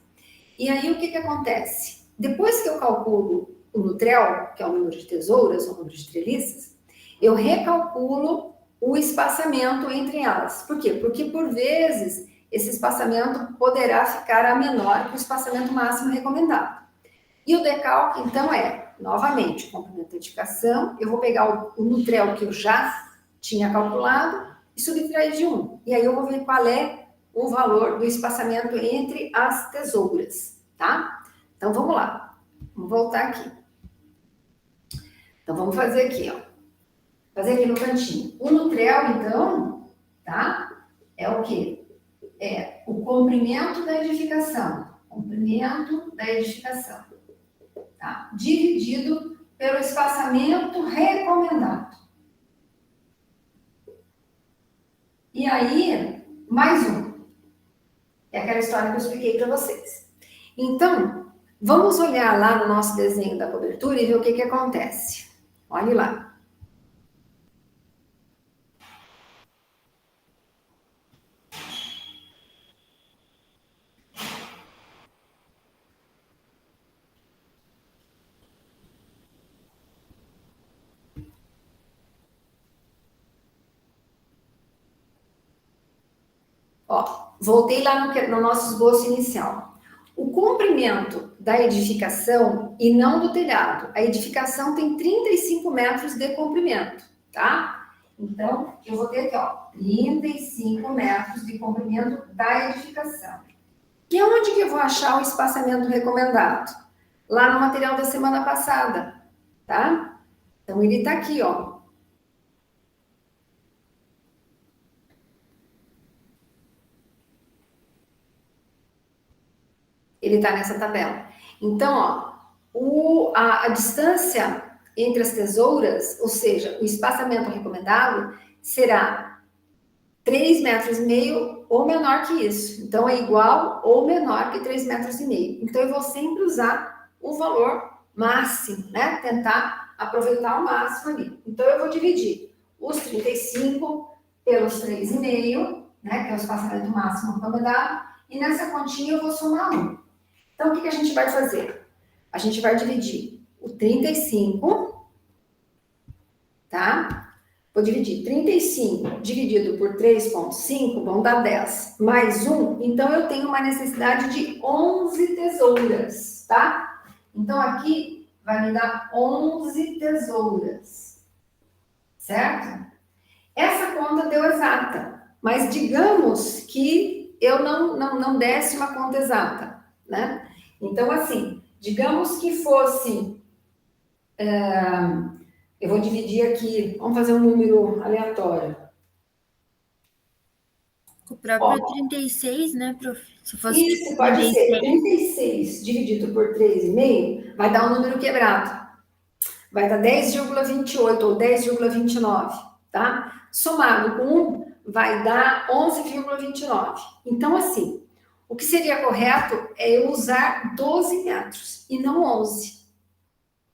E aí, o que acontece? Depois que eu calculo o Nutrel, que é o número de tesouras, o número de treliças, eu recalculo o espaçamento entre elas. Por quê? Porque, por vezes, esse espaçamento poderá ficar menor que o espaçamento máximo recomendado. E o decalque, então, novamente, o comprimento da edificação, eu vou pegar o Nutrel que eu já tinha calculado e subtrair de 1. E aí eu vou ver qual é o valor do espaçamento entre as tesouras, tá? Então, vamos lá. Vamos voltar aqui. Então, vamos fazer aqui, ó. Fazer aqui no cantinho. O Nutrel, então, tá? É o quê? É o comprimento da edificação. Comprimento da edificação. Tá? Dividido pelo espaçamento recomendado. E aí, mais 1. É aquela história que eu expliquei para vocês. Então, vamos olhar lá no nosso desenho da cobertura e ver o que acontece. Olhe lá. Ó, voltei lá no nosso esboço inicial. O comprimento da edificação e não do telhado. A edificação tem 35 metros de comprimento, tá? Então, eu vou ter aqui, ó, 35 metros de comprimento da edificação. E onde que eu vou achar o espaçamento recomendado? Lá no material da semana passada, tá? Então, ele tá aqui, ó. Ele está nessa tabela. Então, ó, a distância entre as tesouras, ou seja, o espaçamento recomendado, será 3,5 metros ou menor que isso. Então, é igual ou menor que 3,5 metros. Então, eu vou sempre usar o valor máximo, né? Tentar aproveitar o máximo ali. Então, eu vou dividir os 35 pelos 3,5, né? Que é o espaçamento máximo recomendado. E nessa continha eu vou somar 1. Então, o que a gente vai fazer? A gente vai dividir o 35, tá? Vou dividir 35 dividido por 3,5, vão dar 10. Mais 1, então eu tenho uma necessidade de 11 tesouras, tá? Então aqui vai me dar 11 tesouras, certo? Essa conta deu exata, mas digamos que eu não desse uma conta exata, né? Então assim, digamos que fosse... eu vou dividir aqui, vamos fazer um número aleatório. O próprio 36, né, prof? Se fosse Isso pode ser 36 dividido por 3,5, vai dar um número quebrado. Vai dar 10,28 ou 10,29, tá? Somado com 1, vai dar 11,29. Então, assim, o que seria correto é eu usar 12 metros e não 11,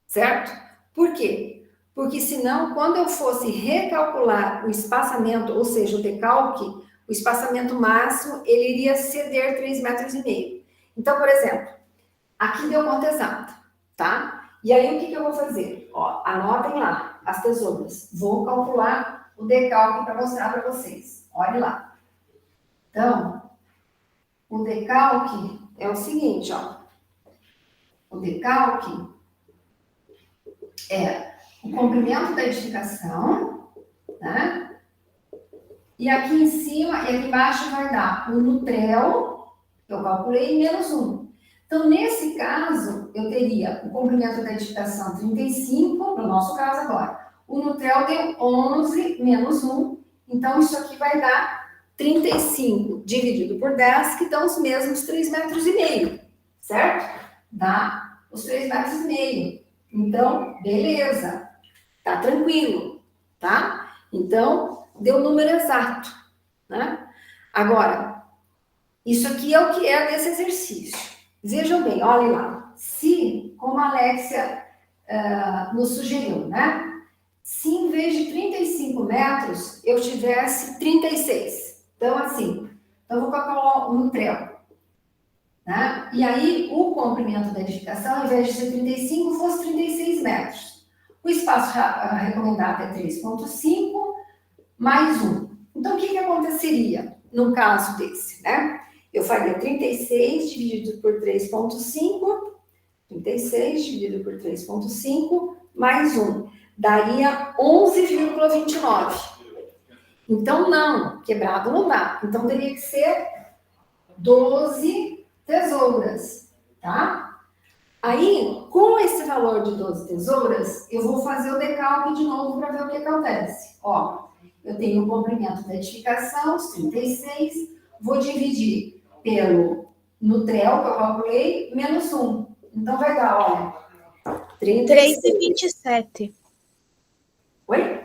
certo? Por quê? Porque senão, quando eu fosse recalcular o espaçamento, ou seja, o decalque, o espaçamento máximo, ele iria ceder 3,5 metros. Então, por exemplo, aqui deu conta exata, tá? E aí, o que eu vou fazer? Ó, anotem lá as tesouras. Vou calcular o decalque para mostrar para vocês. Olhe lá. Então, o decalque é o seguinte, ó. O decalque é o comprimento da edificação, né? E aqui em cima e aqui embaixo vai dar o Nutrel, que eu calculei, menos 1. Então, nesse caso, eu teria o comprimento da edificação 35, no nosso caso agora. O Nutrel deu 11 menos 1, então isso aqui vai dar 35 dividido por 10, que dão os mesmos 3,5 metros, certo? Dá os 3,5 metros. Então, beleza, tá tranquilo, tá? Então, deu o número exato, né? Agora, isso aqui é o que é desse exercício. Vejam bem, olhem lá. Se, como a Alexia nos sugeriu, né? Se em vez de 35 metros, eu tivesse 36. Então, assim, eu vou calcular no trel, né? E aí, o comprimento da edificação, ao invés de ser 35, fosse 36 metros. O espaço recomendado é 3,5 mais 1. Então, o que aconteceria num caso desse, né? Eu faria 36 dividido por 3,5, 36 dividido por 3,5, mais 1. Daria 11,29. Então, não, quebrado não dá. Então, teria que ser 12 tesouras, tá? Aí, com esse valor de 12 tesouras, eu vou fazer o decalque de novo para ver o que acontece. Ó, eu tenho o comprimento da edificação, os 36, vou dividir pelo Nutrel, que eu calculei, menos 1. Então, vai dar, olha, 3,27. Oi?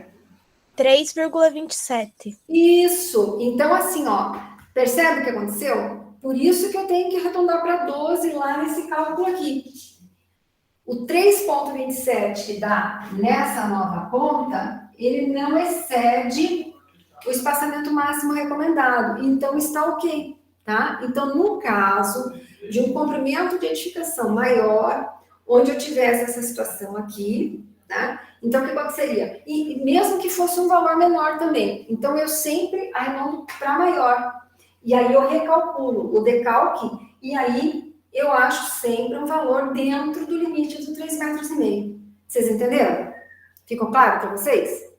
3,27. Isso. Então, assim, ó, percebe o que aconteceu? Por isso que eu tenho que arredondar para 12 lá nesse cálculo aqui. O 3,27 que dá nessa nova conta, ele não excede o espaçamento máximo recomendado. Então, está ok, tá? Então, no caso de um comprimento de edificação maior, onde eu tivesse essa situação aqui, tá? Então, o que aconteceria? E mesmo que fosse um valor menor também. Então, eu sempre arredondo para maior. E aí, eu recalculo o decalque, e aí eu acho sempre um valor dentro do limite do 3,5 metros. Vocês entenderam? Ficou claro para vocês?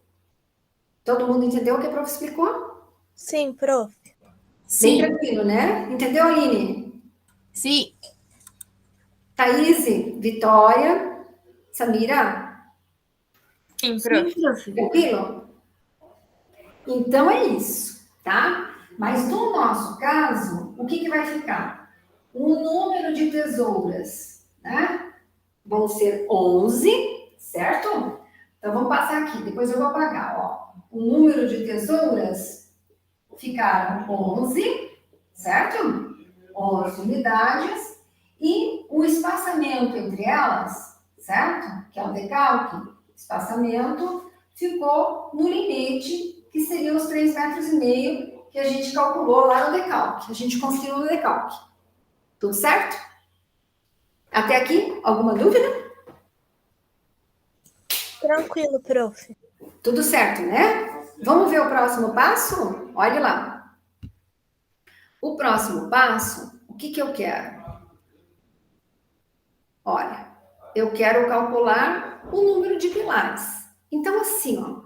Todo mundo entendeu o que a prof explicou? Sim, prof. Bem Sim, tranquilo, né? Entendeu, Aline? sim. Thaís, Vitória, Samira? Sim, Sim, prof. prof. Tranquilo? Então é isso, tá? Mas no nosso caso, o que vai ficar? O número de tesouras, né? Vão ser 11, certo? Então vamos passar aqui, depois eu vou apagar, ó. O número de tesouras ficaram 11, certo? 11 unidades, e o espaçamento entre elas, certo? Que é o decalque, espaçamento, ficou no limite, que seria os 3,5 metros que a gente calculou lá no decalque, a gente conferiu no decalque. Tudo certo? Até aqui, alguma dúvida? Tranquilo, prof. Tudo certo, né? Vamos ver o próximo passo? Olhe lá. O próximo passo, o que eu quero? Olha, eu quero calcular o número de pilares. Então, assim, ó,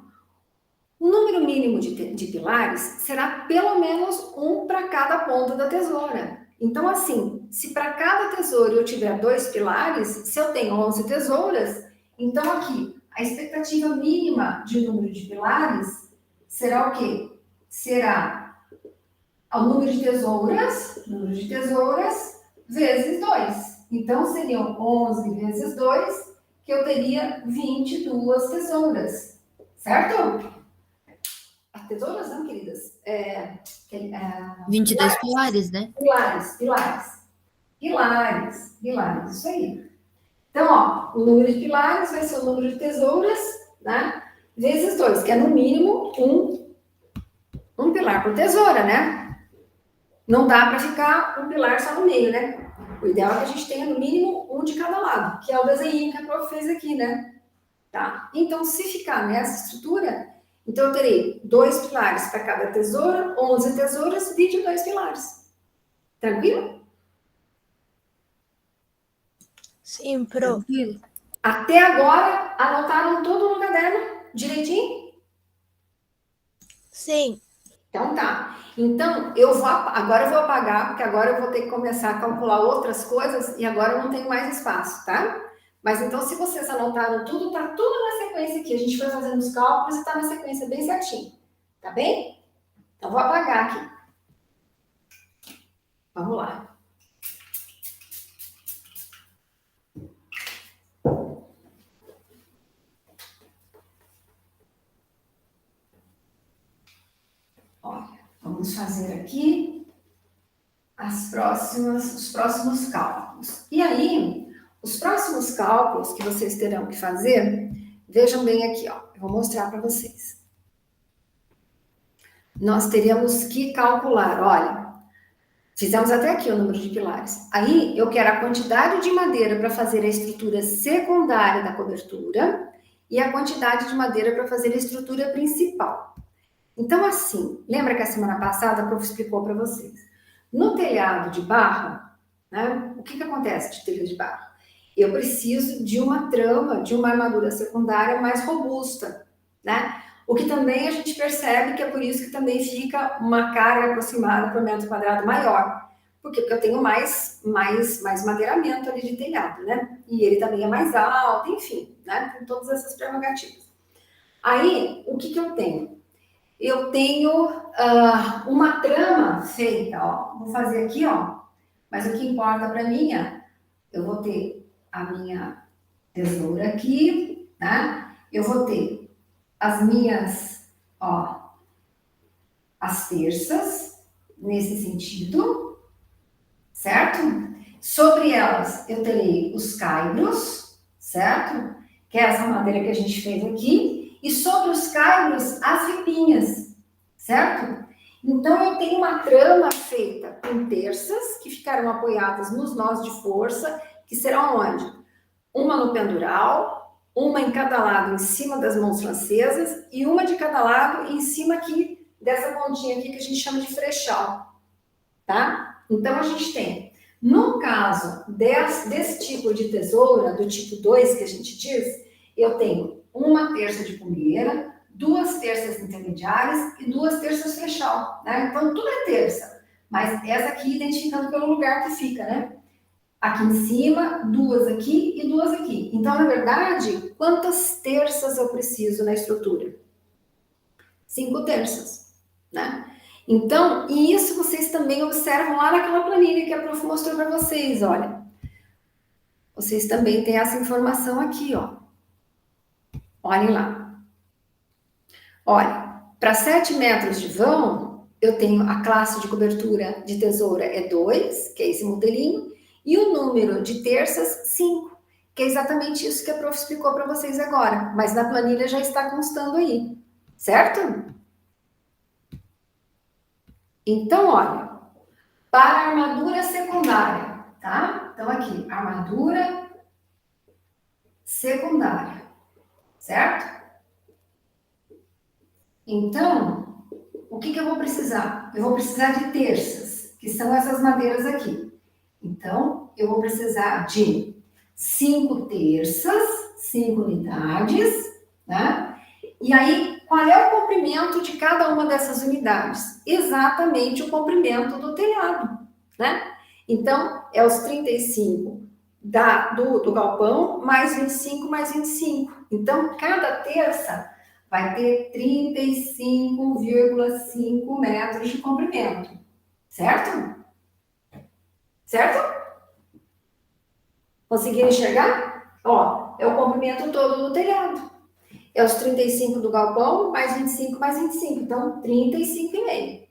o número mínimo de pilares será pelo menos um para cada ponta da tesoura. Então, assim, se para cada tesoura eu tiver 2 pilares, se eu tenho 11 tesouras, então aqui, a expectativa mínima de número de pilares será o quê? Será o número de tesouras vezes 2. Então, seriam 11 vezes 2, que eu teria 22 tesouras, certo? As tesouras não, queridas. 22 pilares, né? Pilares, isso aí. Então, ó, o número de pilares vai ser o número de tesouras, né? Vezes 2, que é no mínimo um pilar por tesoura, né? Não dá para ficar um pilar só no meio, né? O ideal é que a gente tenha no mínimo um de cada lado, que é o desenho que a prof fez aqui, né? Tá? Então, se ficar nessa estrutura, então eu terei 2 pilares para cada tesoura, 11 tesouras, 22 pilares. Tranquilo? Sim, prof. Tranquilo. Até agora, anotaram tudo no caderno direitinho? Sim. Então tá. Então, agora eu vou apagar, porque agora eu vou ter que começar a calcular outras coisas e agora eu não tenho mais espaço, tá? Mas então, se vocês anotaram tudo, tá tudo na sequência aqui. A gente foi fazendo os cálculos e tá na sequência bem certinho. Tá bem? Então, vou apagar aqui. Vamos lá. Olha, vamos fazer aqui os próximos cálculos. E aí, os próximos cálculos que vocês terão que fazer, vejam bem aqui, ó. Eu vou mostrar para vocês. Nós teríamos que calcular, olha, fizemos até aqui o número de pilares. Aí, eu quero a quantidade de madeira para fazer a estrutura secundária da cobertura e a quantidade de madeira para fazer a estrutura principal. Então, assim, lembra que a semana passada a prof explicou para vocês? No telhado de barro, né, o que acontece de telha de barro? Eu preciso de uma trama, de uma armadura secundária mais robusta, né? O que também a gente percebe que é por isso que também fica uma carga aproximada por metro quadrado maior. Por quê? Porque eu tenho mais madeiramento ali de telhado, né? E ele também é mais alto, enfim, né? Tem todas essas prerrogativas. Aí, o que eu tenho? Eu tenho uma trama feita, ó. Vou fazer aqui, ó. Mas o que importa para mim é, eu vou ter a minha tesoura aqui, né? Eu vou ter as minhas, ó, as terças, nesse sentido, certo? Sobre elas eu terei os caibros, certo? Que é essa madeira que a gente fez aqui. E sobre os caibros, as ripinhas, certo? Então, eu tenho uma trama feita com terças, que ficarão apoiadas nos nós de força, que serão onde? Uma no pendural, uma em cada lado em cima das mãos francesas e uma de cada lado em cima aqui dessa pontinha aqui que a gente chama de frechal, tá? Então, a gente tem, no caso desse tipo de tesoura, do tipo 2 que a gente diz, eu tenho uma terça de pomeira, 2 terças intermediárias e 2 terças frechal, né? Então, tudo é terça, mas essa aqui identificando pelo lugar que fica, né? Aqui em cima, 2 aqui e 2 aqui. Então, na verdade, quantas terças eu preciso na estrutura? 5 terças, né? Então, e isso vocês também observam lá naquela planilha que a prof mostrou para vocês, olha. Vocês também têm essa informação aqui, ó. Olhem lá. Olha, para 7 metros de vão, eu tenho a classe de cobertura de tesoura é 2, que é esse modelinho, e o número de terças, 5, que é exatamente isso que a prof explicou para vocês agora, mas na planilha já está constando aí, certo? Então, olha, para a armadura secundária, tá? Então, aqui, armadura secundária, certo? Então, o que eu vou precisar? Eu vou precisar de terças, que são essas madeiras aqui. Então, eu vou precisar de 5 terças, 5 unidades, né? E aí, qual é o comprimento de cada uma dessas unidades? Exatamente o comprimento do telhado, né? Então, é os 35 do galpão, mais 25, mais 25. Então, cada terça vai ter 35,5 metros de comprimento, certo? Certo? Conseguiram enxergar? Ó, é o comprimento todo do telhado. É os 35 do galpão, mais 25, mais 25. Então, 35,5.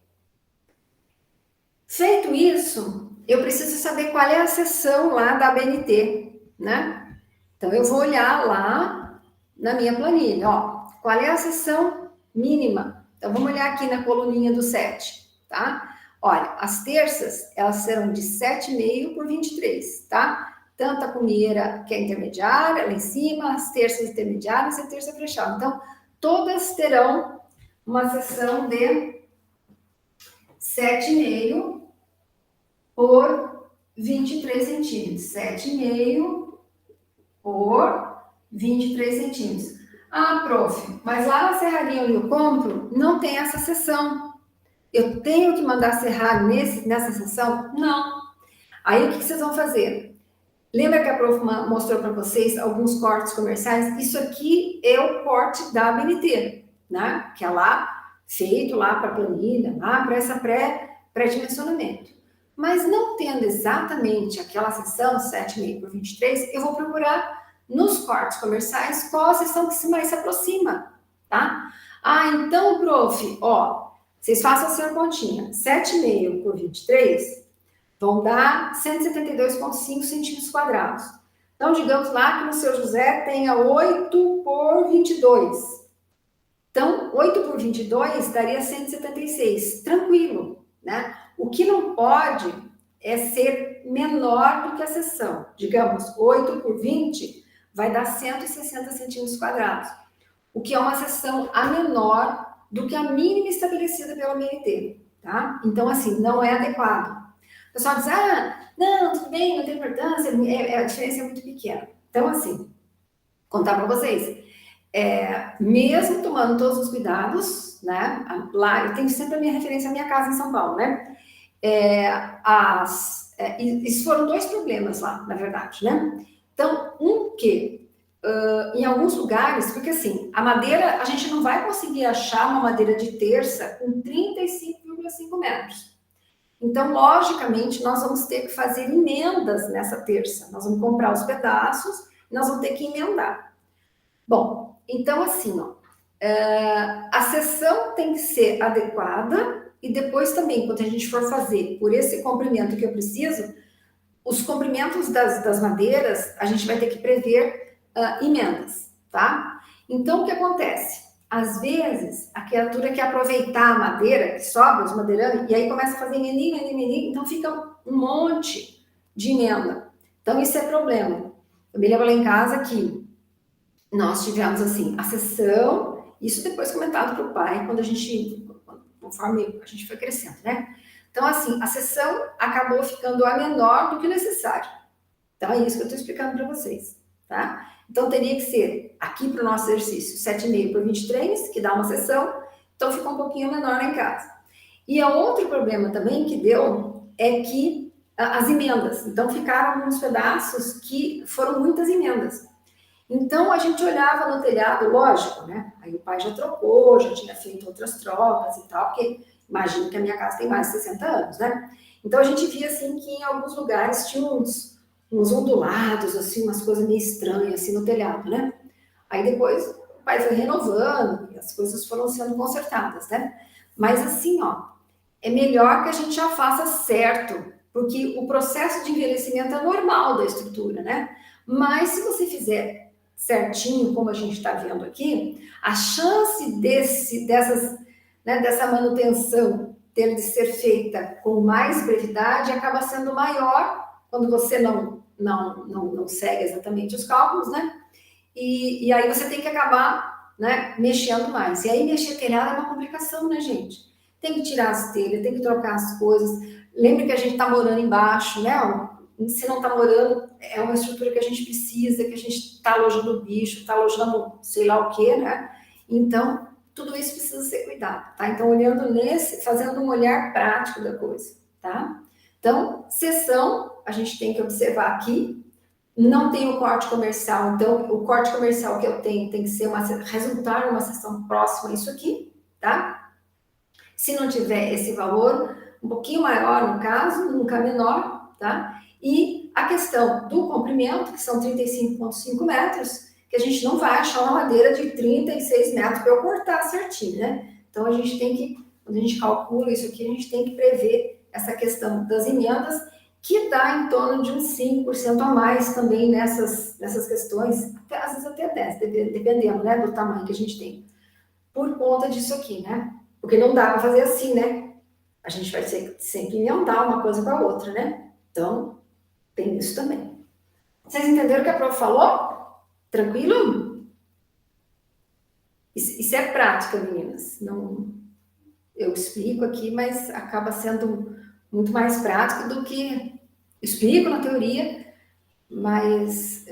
Feito isso, eu preciso saber qual é a seção lá da ABNT, né? Então, eu vou olhar lá na minha planilha, ó. Qual é a seção mínima? Então, vamos olhar aqui na coluninha do 7, tá? Olha, as terças, elas serão de 7,5 por 23, tá? Tanto a cunheira, que é intermediária, lá em cima, as terças intermediárias e a terça fechada. Então, todas terão uma seção de 7,5 por 23 centímetros. 7,5 por 23 centímetros. Ah, prof, mas lá na serraria onde eu compro, não tem essa seção. Eu tenho que mandar serrar nessa seção? Não. Aí, o que vocês vão fazer? Lembra que a prof mostrou para vocês alguns cortes comerciais? Isso aqui é o corte da ABNT, né? Que é lá, feito lá para a planilha, lá para essa pré-dimensionamento. Mas não tendo exatamente aquela seção, 7,5 por 23, eu vou procurar nos cortes comerciais qual a seção que mais se aproxima, tá? Ah, então, prof, ó, vocês façam a sua continha. 7,5 por 23 vão dar 172,5 centímetros quadrados. Então, digamos lá que no seu José tenha 8 por 22. Então, 8 por 22 daria 176. Tranquilo, né? O que não pode é ser menor do que a seção. Digamos, 8 por 20 vai dar 160 centímetros quadrados. O que é uma seção a menor do que a mínima estabelecida pela ABNT, tá? Então, assim, não é adequado. O pessoal diz, ah, não, tudo bem, não tem importância, a diferença é muito pequena. Então, assim, contar para vocês, mesmo tomando todos os cuidados, né, lá, eu tenho sempre a minha referência à minha casa em São Paulo, né, isso foram 2 problemas lá, na verdade, né. Então, em alguns lugares, porque assim, a madeira, a gente não vai conseguir achar uma madeira de terça com 35,5 metros. Então, logicamente, nós vamos ter que fazer emendas nessa terça. Nós vamos comprar os pedaços, nós vamos ter que emendar. Bom, então assim, ó, a seção tem que ser adequada e depois também, quando a gente for fazer por esse comprimento que eu preciso, os comprimentos das madeiras, a gente vai ter que prever emendas, tá? Então, o que acontece? Às vezes, a criatura quer aproveitar a madeira, que sobra, os madeirames, e aí começa a fazer emendinha, então fica um monte de emenda. Então, isso é problema. Eu me lembro lá em casa que nós tivemos, assim, a seção, isso depois comentado para o pai, conforme a gente foi crescendo, né? Então, assim, a seção acabou ficando a menor do que o necessário. Então, é isso que eu estou explicando para vocês, tá? Então, teria que ser, aqui para o nosso exercício, 7,5 por 23, que dá uma seção, então ficou um pouquinho menor lá em casa. E o outro problema também que deu é que as emendas. Então, ficaram alguns pedaços que foram muitas emendas. Então, a gente olhava no telhado, lógico, né? Aí o pai já trocou, já tinha feito outras trocas e tal, porque imagino que a minha casa tem mais de 60 anos, né? Então, a gente via, assim, que em alguns lugares tinha uns ondulados, assim, umas coisas meio estranhas, assim, no telhado, né? Aí depois o pai foi renovando, e as coisas foram sendo consertadas, né? Mas assim, ó, é melhor que a gente já faça certo, porque o processo de envelhecimento é normal da estrutura, né? Mas se você fizer certinho, como a gente está vendo aqui, a chance dessa manutenção ter de ser feita com mais brevidade acaba sendo maior quando você não segue exatamente os cálculos, né? E aí você tem que acabar, né, mexendo mais. E aí mexer telhado é uma complicação, né, gente? Tem que tirar as telhas, tem que trocar as coisas. Lembre que a gente está morando embaixo, né? Se não está morando, é uma estrutura que a gente precisa, que a gente está alojando bicho, está alojando sei lá o quê, né? Então, tudo isso precisa ser cuidado, tá? Então, fazendo um olhar prático da coisa, tá? Então, seção, a gente tem que observar aqui. Não tem o corte comercial, então o corte comercial que eu tenho tem que ser resultar numa seção próxima a isso aqui, tá? Se não tiver esse valor, um pouquinho maior no caso, nunca menor, tá? E a questão do comprimento, que são 35,5 metros, que a gente não vai achar uma madeira de 36 metros para eu cortar certinho, né? Então a gente tem que, quando a gente calcula isso aqui, a gente tem que prever essa questão das emendas, que dá em torno de uns 5% a mais também nessas questões, às vezes até 10%, dependendo, né, do tamanho que a gente tem, por conta disso aqui, né? Porque não dá para fazer assim, né? A gente vai sempre emendar uma coisa com a outra, né? Então, tem isso também. Vocês entenderam o que a prof falou? Tranquilo? Isso é prática, meninas. Não, eu explico aqui, mas acaba sendo muito mais prático do que explico na teoria, mas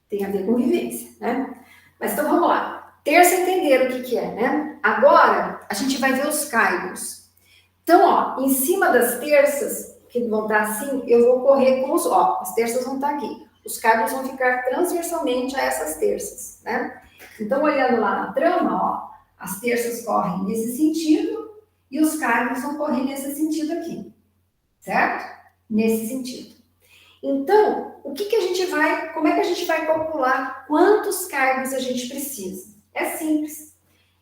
tem a ver com vivência, né? Mas então vamos lá. Terça, entender o que é, né? Agora, a gente vai ver os caibros. Então, ó, em cima das terças, que vão estar assim, eu vou correr com as terças vão estar aqui. Os caibros vão ficar transversalmente a essas terças, né? Então, olhando lá na trama, ó, as terças correm nesse sentido e os caibros vão correr nesse sentido aqui, certo? Nesse sentido. Então, como é que a gente vai calcular quantos caibros a gente precisa? É simples.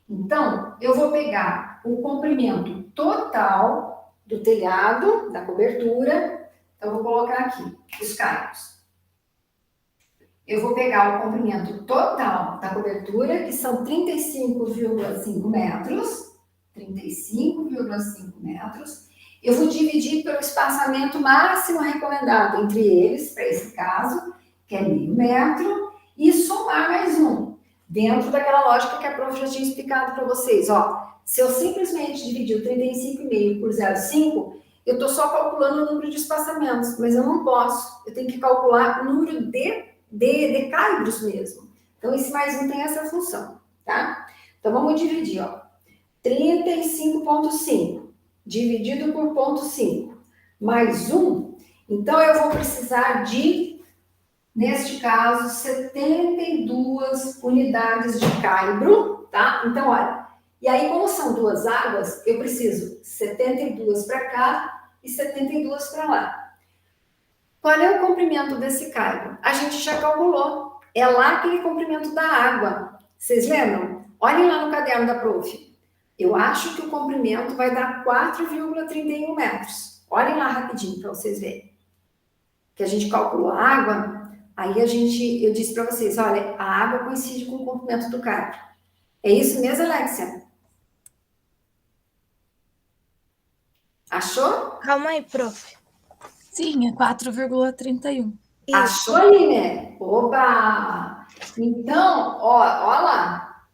Então, eu vou pegar o comprimento total do telhado, da cobertura. Então, eu vou colocar aqui os caibros. Eu vou pegar o comprimento total da cobertura, que são 35,5 metros. 35,5 metros. Eu vou dividir pelo espaçamento máximo recomendado entre eles, para esse caso, que é 0,5 metro, e somar mais um, dentro daquela lógica que a prof já tinha explicado para vocês. Ó, se eu simplesmente dividir o 35,5 por 0,5, eu estou só calculando o número de espaçamentos, mas eu não posso. Eu tenho que calcular o número de caibros mesmo. Então, esse mais um tem essa função, tá? Então, vamos dividir, ó. 35,5 dividido por 0,5 mais 1. Então, eu vou precisar de, neste caso, 72 unidades de caibro, tá? Então, olha, e aí, como são duas águas, eu preciso 72 para cá e 72 para lá. Qual é o comprimento desse caibro? A gente já calculou. É lá aquele comprimento da água. Vocês lembram? Olhem lá no caderno da prof. Eu acho que o comprimento vai dar 4,31 metros. Olhem lá rapidinho para vocês verem. Que a gente calculou a água, aí eu disse para vocês, olha, a água coincide com o comprimento do caibro. É isso mesmo, Alexia? Achou? Calma aí, prof. Sim, é 4,31. Achou ali, né? Oba! Então, ó lá.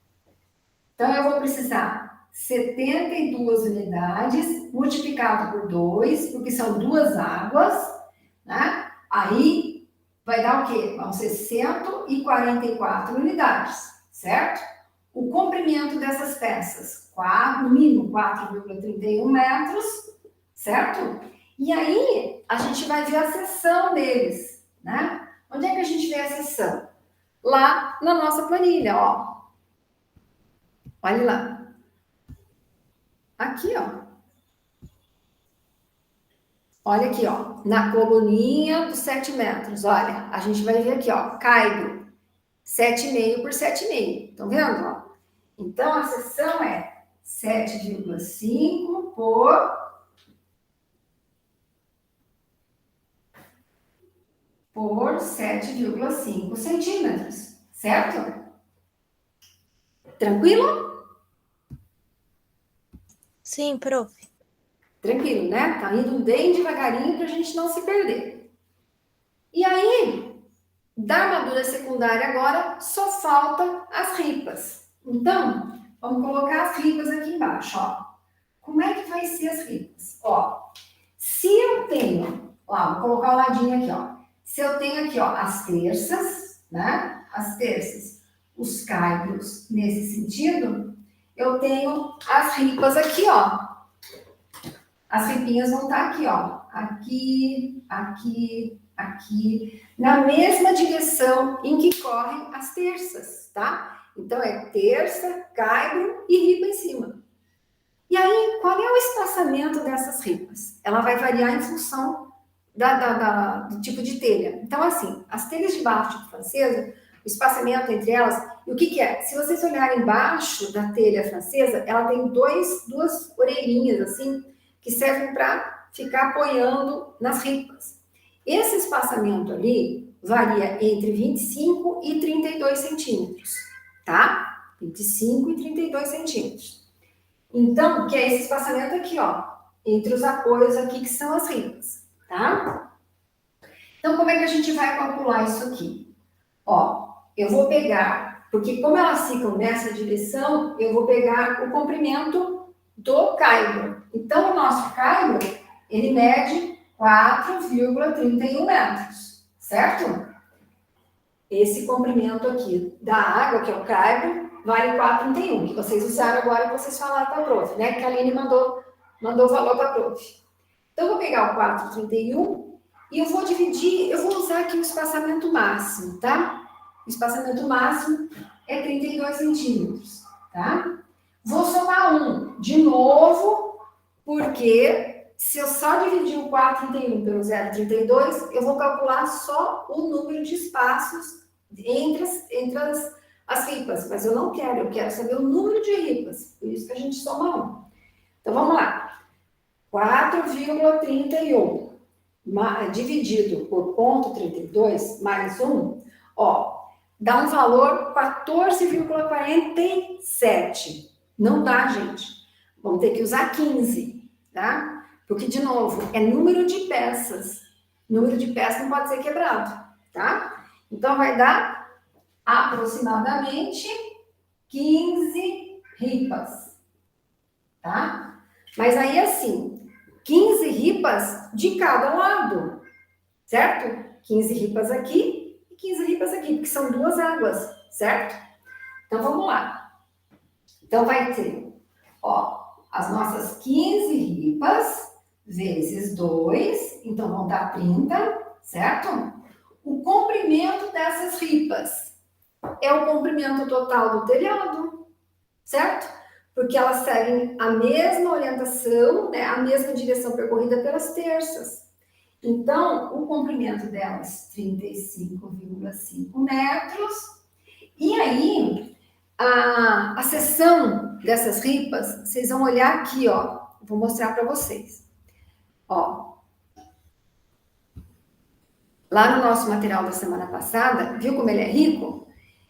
Então, eu vou precisar 72 unidades multiplicado por 2, porque são duas águas, né? Aí vai dar o quê? Vão ser 144 unidades, certo? O comprimento dessas peças, no mínimo 4,31 metros, certo? E aí, a gente vai ver a seção deles, né? Onde é que a gente vê a seção? Lá na nossa planilha, ó. Olha lá. Aqui, ó. Olha aqui, ó. Na coluninha dos 7 metros. Olha, a gente vai ver aqui, ó. Caibro. 7,5 por 7,5. Estão vendo, ó? Então, a seção é 7,5 por 7,5 centímetros, certo? Tranquilo? Sim, prof. Tranquilo, né? Tá indo bem devagarinho para a gente não se perder. E aí, da armadura secundária agora, só falta as ripas. Então, vamos colocar as ripas aqui embaixo, ó. Como é que vai ser as ripas? Ó, se eu tenho, ó, vou colocar o ladinho aqui, ó. Se eu tenho aqui, ó, as terças, né? As terças, os caibros nesse sentido, eu tenho as ripas aqui, ó. As ripinhas vão estar aqui, ó. Aqui, aqui, aqui, na mesma direção em que correm as terças, tá? Então, é terça, caibro e ripa em cima. E aí, qual é o espaçamento dessas ripas? Ela vai variar em função do tipo de telha. Então, assim, as telhas de barro tipo francesa, o espaçamento entre elas, e o que que é? Se vocês olharem embaixo da telha francesa, ela tem duas orelhinhas, assim, que servem para ficar apoiando nas ripas. Esse espaçamento ali varia entre 25 e 32 centímetros, tá? 25 e 32 centímetros. Então, que é esse espaçamento aqui, ó, entre os apoios aqui, que são as ripas, tá? Então, como é que a gente vai calcular isso aqui? Ó, eu vou pegar, porque como elas ficam nessa direção, eu vou pegar o comprimento do caibro. Então, o nosso caibro, ele mede 4,31 metros, certo? Esse comprimento aqui da água, que é o caibro, vale 4,31, que vocês usaram agora, que vocês falaram para a prof, né? Que a Aline mandou o valor para a prof. Então, eu vou pegar o 4,31 e eu vou dividir, eu vou usar aqui o espaçamento máximo, tá? O espaçamento máximo é 32 centímetros, tá? Vou somar 1 de novo, porque se eu só dividir o 4,31 pelo 0,32, eu vou calcular só o número de espaços entre as ripas, mas eu não quero, eu quero saber o número de ripas, por isso que a gente soma 1. Então, vamos lá. 4,31 dividido por 0,32 mais 1, ó, dá um valor 14,47. Não dá, gente. Vamos ter que usar 15, tá? Porque, de novo, é número de peças. Número de peças não pode ser quebrado, tá? Então, vai dar aproximadamente 15 ripas, tá? Mas aí, assim, 15 ripas de cada lado, certo? 15 ripas aqui e 15 ripas aqui, porque são duas águas, certo? Então, vamos lá. Então, vai ter, ó, as nossas 15 ripas vezes 2, então vão dar 30, certo? O comprimento dessas ripas é o comprimento total do telhado, certo? Porque elas seguem a mesma orientação, né, a mesma direção percorrida pelas terças. Então, o comprimento delas, 35,5 metros. E aí, a seção dessas ripas, vocês vão olhar aqui, ó. Vou mostrar para vocês. Ó. Lá no nosso material da semana passada, viu como ele é rico?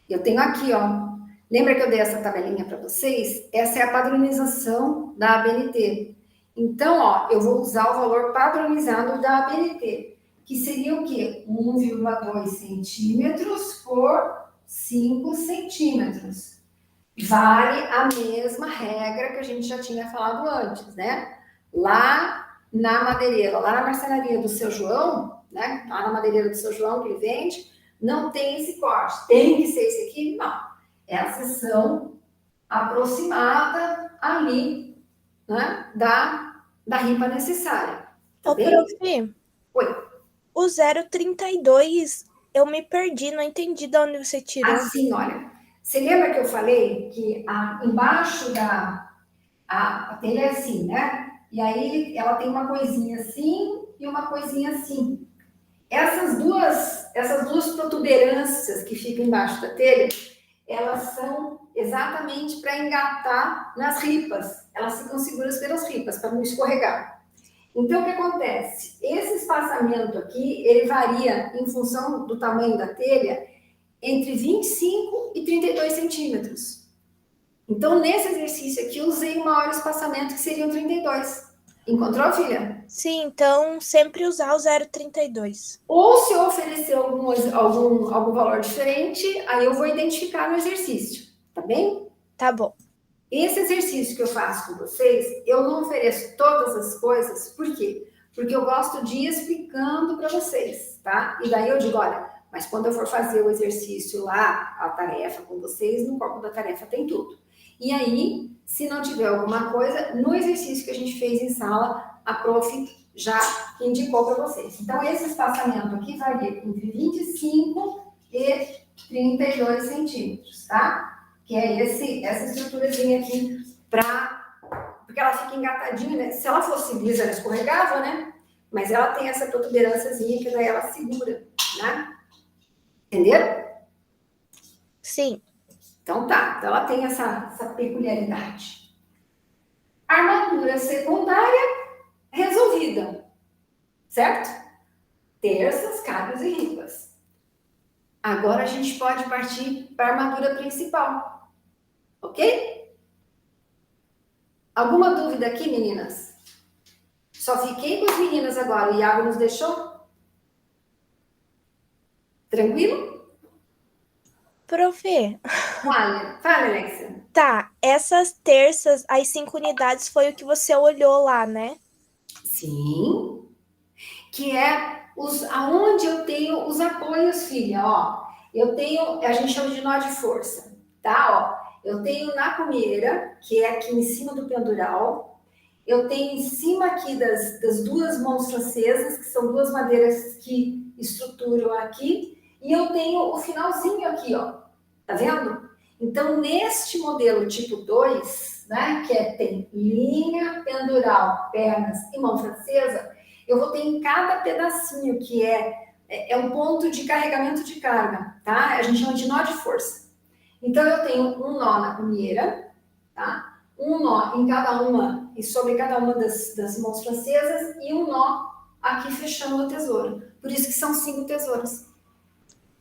Eu tenho aqui, ó. Lembra que eu dei essa tabelinha para vocês? Essa é a padronização da ABNT. Então, ó, eu vou usar o valor padronizado da ABNT, que seria o quê? 1,2 centímetros por 5 centímetros. Vale a mesma regra que a gente já tinha falado antes, né? Lá na madeireira, lá na marcenaria do seu João, né? Lá na madeireira do seu João que ele vende, não tem esse corte. Tem que ser esse aqui? Não. É a seção aproximada ali, né? Da ripa necessária. Tá Ô, bem? prof, Oi. o 0,32 eu me perdi, não entendi de onde você tirou. Assim, olha, você lembra que eu falei que embaixo a telha é assim, né? E aí ela tem uma coisinha assim e uma coisinha assim. Essas duas protuberâncias que ficam embaixo da telha, elas são exatamente para engatar nas ripas. Elas ficam seguras pelas ripas, para não escorregar. Então, o que acontece? Esse espaçamento aqui, ele varia em função do tamanho da telha, entre 25 e 32 centímetros. Então, nesse exercício aqui, eu usei o maior espaçamento, que seriam 32. Encontrou, filha? Sim, então sempre usar o 0,32. Ou se eu oferecer algum valor diferente, aí eu vou identificar no exercício, tá bem? Tá bom. Esse exercício que eu faço com vocês, eu não ofereço todas as coisas, por quê? Porque eu gosto de ir explicando para vocês, tá? E daí eu digo, olha, mas quando eu for fazer o exercício lá, a tarefa com vocês, no corpo da tarefa tem tudo. E aí, se não tiver alguma coisa, no exercício que a gente fez em sala, a prof já indicou para vocês. Então, esse espaçamento aqui varia entre 25 e 32 centímetros, tá? Que é essa estruturazinha aqui, porque ela fica engatadinha, né? Se ela fosse lisa, ela escorregava, né? Mas ela tem essa protuberânciazinha que daí ela segura, né? Entenderam? Sim. Então tá, então ela tem essa peculiaridade. Armadura secundária resolvida, certo? Terças, cabos e ripas. Agora a gente pode partir para a armadura principal, ok? Alguma dúvida aqui, meninas? Só fiquei com as meninas agora, o Iago nos deixou? Tranquilo? Prof, Fala, Alexia. tá, essas terças, as 5 unidades foi o que você olhou lá, né? Sim. Que é aonde eu tenho os apoios, filha, ó. Eu tenho, a gente chama de nó de força, tá? Ó, eu tenho na cumieira, que é aqui em cima do pendural. Eu tenho em cima aqui das duas mãos francesas, que são duas madeiras que estruturam aqui. E eu tenho o finalzinho aqui, ó. Tá vendo? Então, neste modelo tipo 2, né, que tem linha, pendural, pernas e mão francesa, eu vou ter em cada pedacinho, que é um ponto de carregamento de carga, tá? A gente chama de nó de força. Então, eu tenho um nó na cumieira, tá? Um nó em cada uma, e sobre cada uma das mãos francesas, e um nó aqui fechando a tesoura. Por isso que são 5 tesouras.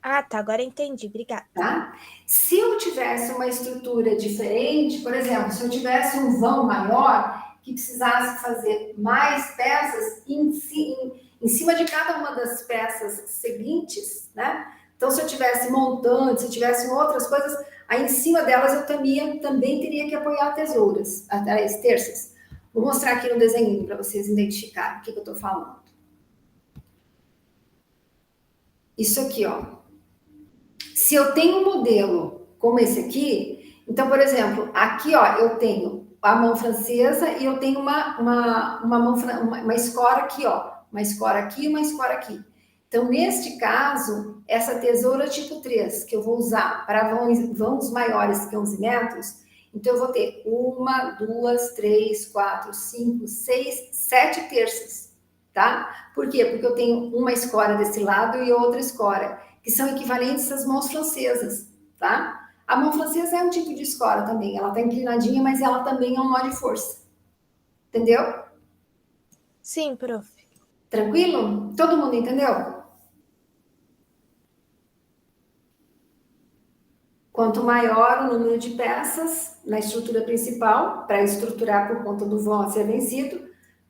Ah, tá, agora entendi, obrigada. Tá? Se eu tivesse uma estrutura diferente, por exemplo, se eu tivesse um vão maior, que precisasse fazer mais peças em cima de cada uma das peças seguintes, né? Então, se eu tivesse montante, se tivesse outras coisas, aí em cima delas eu também teria que apoiar tesouras, as terças. Vou mostrar aqui no desenho para vocês identificarem o que eu estou falando. Isso aqui, ó. Se eu tenho um modelo como esse aqui, então, por exemplo, aqui, ó, eu tenho a mão francesa e eu tenho uma escora aqui, ó. Uma escora aqui e uma escora aqui. Então, neste caso, essa tesoura tipo 3, que eu vou usar para vãos maiores que 11 metros, então eu vou ter 1, 2, 3, 4, 5, 6, 7 terças, tá? Por quê? Porque eu tenho uma escora desse lado e outra escora, que são equivalentes às mãos francesas, tá? A mão francesa é um tipo de escora também, ela tá inclinadinha, mas ela também é um nó de força. Entendeu? Sim, prof. Tranquilo? Todo mundo entendeu? Quanto maior o número de peças na estrutura principal, para estruturar por conta do vão a ser vencido,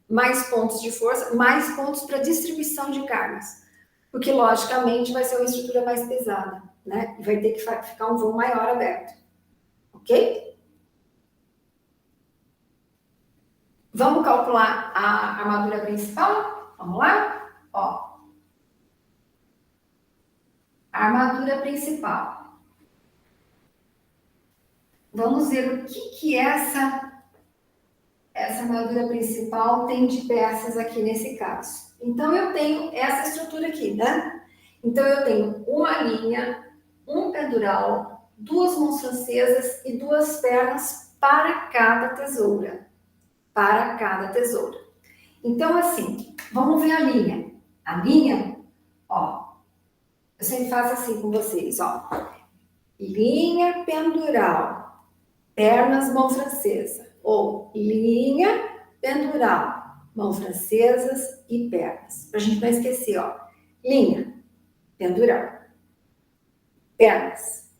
mais pontos de força, mais pontos para distribuição de cargas. Porque, logicamente, vai ser uma estrutura mais pesada, né? E vai ter que ficar um vão maior aberto. Ok? Vamos calcular a armadura principal? Vamos lá? Ó. A armadura principal. Vamos ver o que essa armadura principal tem de peças aqui nesse caso. Então, eu tenho essa estrutura aqui, né? Então, eu tenho uma linha, um pendural, duas mãos francesas e duas pernas para cada tesoura. Para cada tesoura. Então, assim, vamos ver a linha. A linha, ó, eu sempre faço assim com vocês, ó. linha pendural, pernas, mão francesa. Ou linha pendural, mão francesas e pernas. Para a gente não esquecer, ó. Linha pendural, pernas,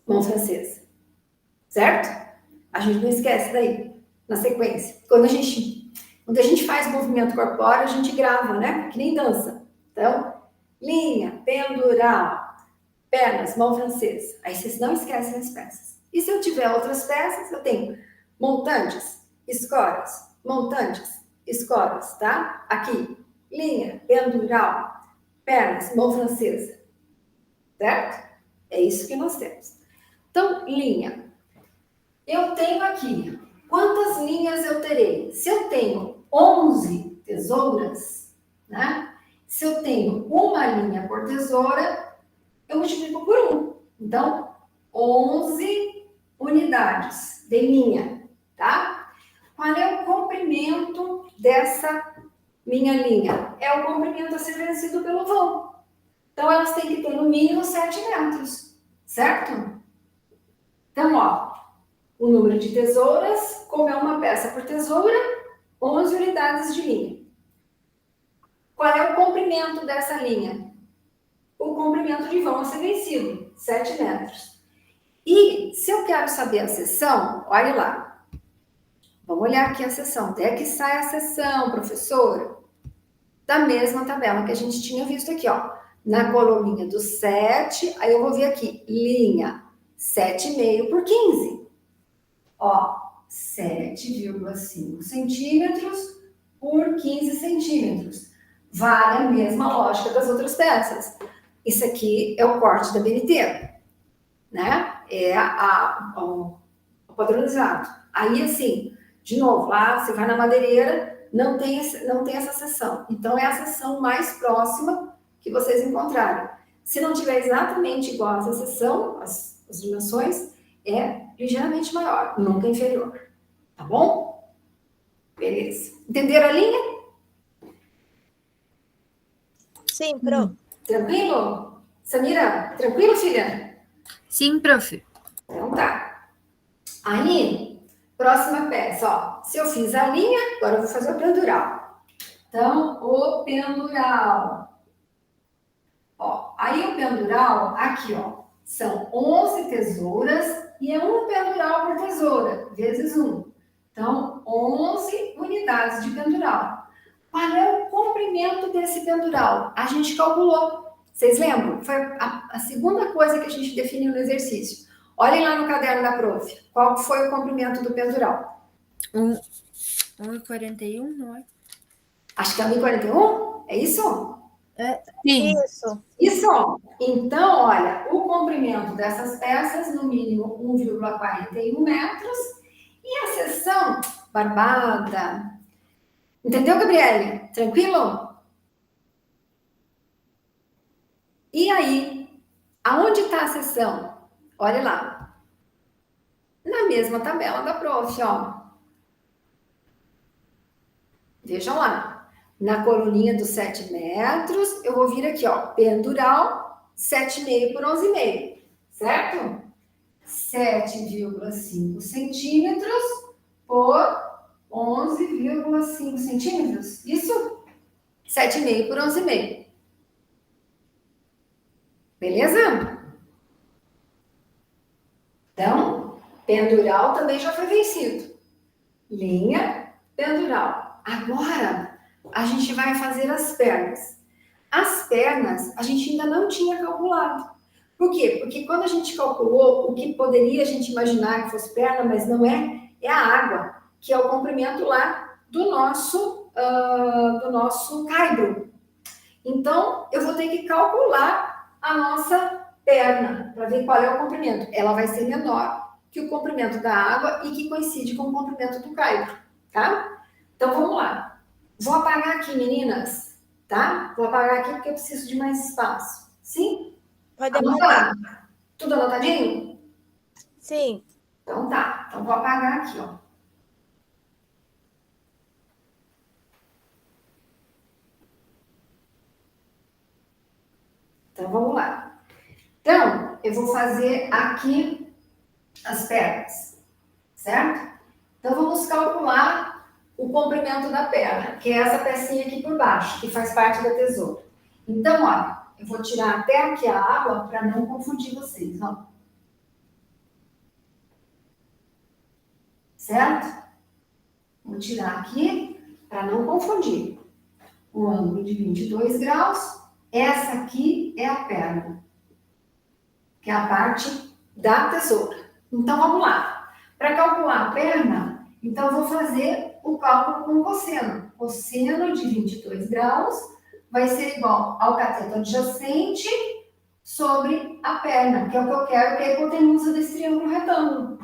mão francesa. Certo? A gente não esquece daí, na sequência. Quando a gente faz movimento corpóreo, a gente grava, né? Que nem dança. Então, linha pendural, pernas, mão francesa. Aí vocês não esquecem as peças. E se eu tiver outras peças, eu tenho montantes, escoras, montantes, escoras, tá? Aqui, linha, pendural, pernas, mão francesa. Certo? É isso que nós temos. Então, linha. Eu tenho aqui, quantas linhas eu terei? Se eu tenho 11 tesouras, né? Se eu tenho uma linha por tesoura, eu multiplico por 1. Então, 11 unidades de linha, tá? Qual é o comprimento dessa minha linha? É o comprimento a ser vencido pelo vão. Então, elas têm que ter no mínimo 7 metros, certo? Então, ó, o número de tesouras, como é uma peça por tesoura, 11 unidades de linha. Qual é o comprimento dessa linha? O comprimento de vão a ser vencido, 7 metros. E se eu quero saber a seção, olhe lá. Vamos olhar aqui a seção. Até que sai a seção, professora, da mesma tabela que a gente tinha visto aqui, ó. Na coluninha do 7, aí eu vou ver aqui, linha 7,5 por 15. Ó, 7,5 centímetros por 15 centímetros. Vale a mesma lógica das outras peças. Isso aqui é o corte da BNT, né? É o padronizado. Aí, assim, de novo, lá você vai na madeireira, não tem essa seção. Então, é a seção mais próxima que vocês encontrarem. Se não tiver exatamente igual a essa seção, as dimensões, é ligeiramente maior, nunca inferior. Tá bom? Beleza. Entenderam a linha? Sim, prof. Tranquilo? Samira, tranquilo, filha? Sim, prof. Então tá. Aí, próxima peça, ó. Se eu fiz a linha, agora eu vou fazer o pendural. Então, o pendural. Ó, aí o pendural, aqui, ó, são 11 tesouras e é um pendural por tesoura, vezes 1. Então, 11 unidades de pendural. Qual é o comprimento desse pendural? A gente calculou. Vocês lembram? Foi a segunda coisa que a gente definiu no exercício. Olhem lá no caderno da prof. Qual foi o comprimento do pendural? 1,41, não é? Acho que é 1,41? É isso? Sim. Isso. Isso. Então, olha, o comprimento dessas peças, no mínimo 1,41 metros. E a seção, barbada. Entendeu, Gabriele? Tranquilo? E aí, aonde está a seção? Olha lá. Na mesma tabela da prof, ó. Vejam lá. Na coluninha dos 7 metros, eu vou vir aqui, ó. Pendural, 7,5 por 11,5. Certo? 7,5 centímetros por 11,5 centímetros. Isso? 7,5 por 11,5. Beleza? Então, pendural também já foi vencido. Linha, pendural. Agora, a gente vai fazer as pernas. As pernas, a gente ainda não tinha calculado. Por quê? Porque quando a gente calculou o que poderia a gente imaginar que fosse perna, mas não é, é a água, que é o comprimento lá do nosso caibro. Então, eu vou ter que calcular a nossa perna para ver qual é o comprimento. Ela vai ser menor que o comprimento da água e que coincide com o comprimento do caibro, tá? Então, vamos lá. Vou apagar aqui, meninas, tá? Vou apagar aqui porque eu preciso de mais espaço. Sim? Pode Anota apagar. lá. Tudo anotadinho? Sim. Então tá. Então vou apagar aqui, ó. Então vamos lá. Então, eu vou fazer aqui as pernas, certo? Então, vamos calcular o comprimento da perna, que é essa pecinha aqui por baixo, que faz parte da tesoura. Então, olha, eu vou tirar até aqui a água para não confundir vocês, ó. Certo? Vou tirar aqui para não confundir. O ângulo de 22 graus, essa aqui é a perna, que é a parte da tesoura. Então, vamos lá. Para calcular a perna, então eu vou fazer o cálculo com o cosseno. Cosseno de 22 graus vai ser igual ao cateto adjacente sobre a perna, que é o que eu quero, que é a hipotenusa desse triângulo retângulo.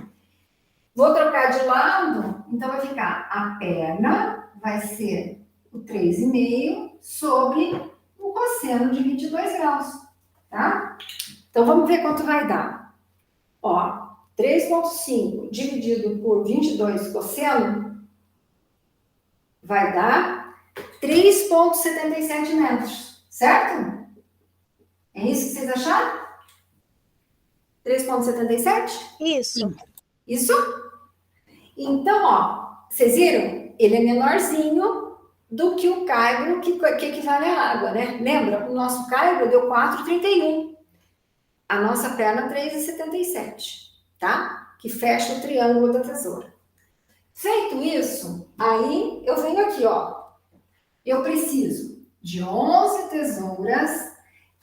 Vou trocar de lado, então vai ficar a perna, vai ser o 3,5 sobre o cosseno de 22 graus, tá? Então, vamos ver quanto vai dar. Ó, 3,5 dividido por 22 cosseno vai dar 3,77 metros, certo? É isso que vocês acharam? 3,77? Isso. Isso? Então, ó, vocês viram? Ele é menorzinho do que o caibro que equivale à água, né? Lembra? O nosso caibro deu 4,31. A nossa perna 3,77, tá? Que fecha o triângulo da tesoura. Feito isso, aí eu venho aqui, ó. Eu preciso de 11 tesouras.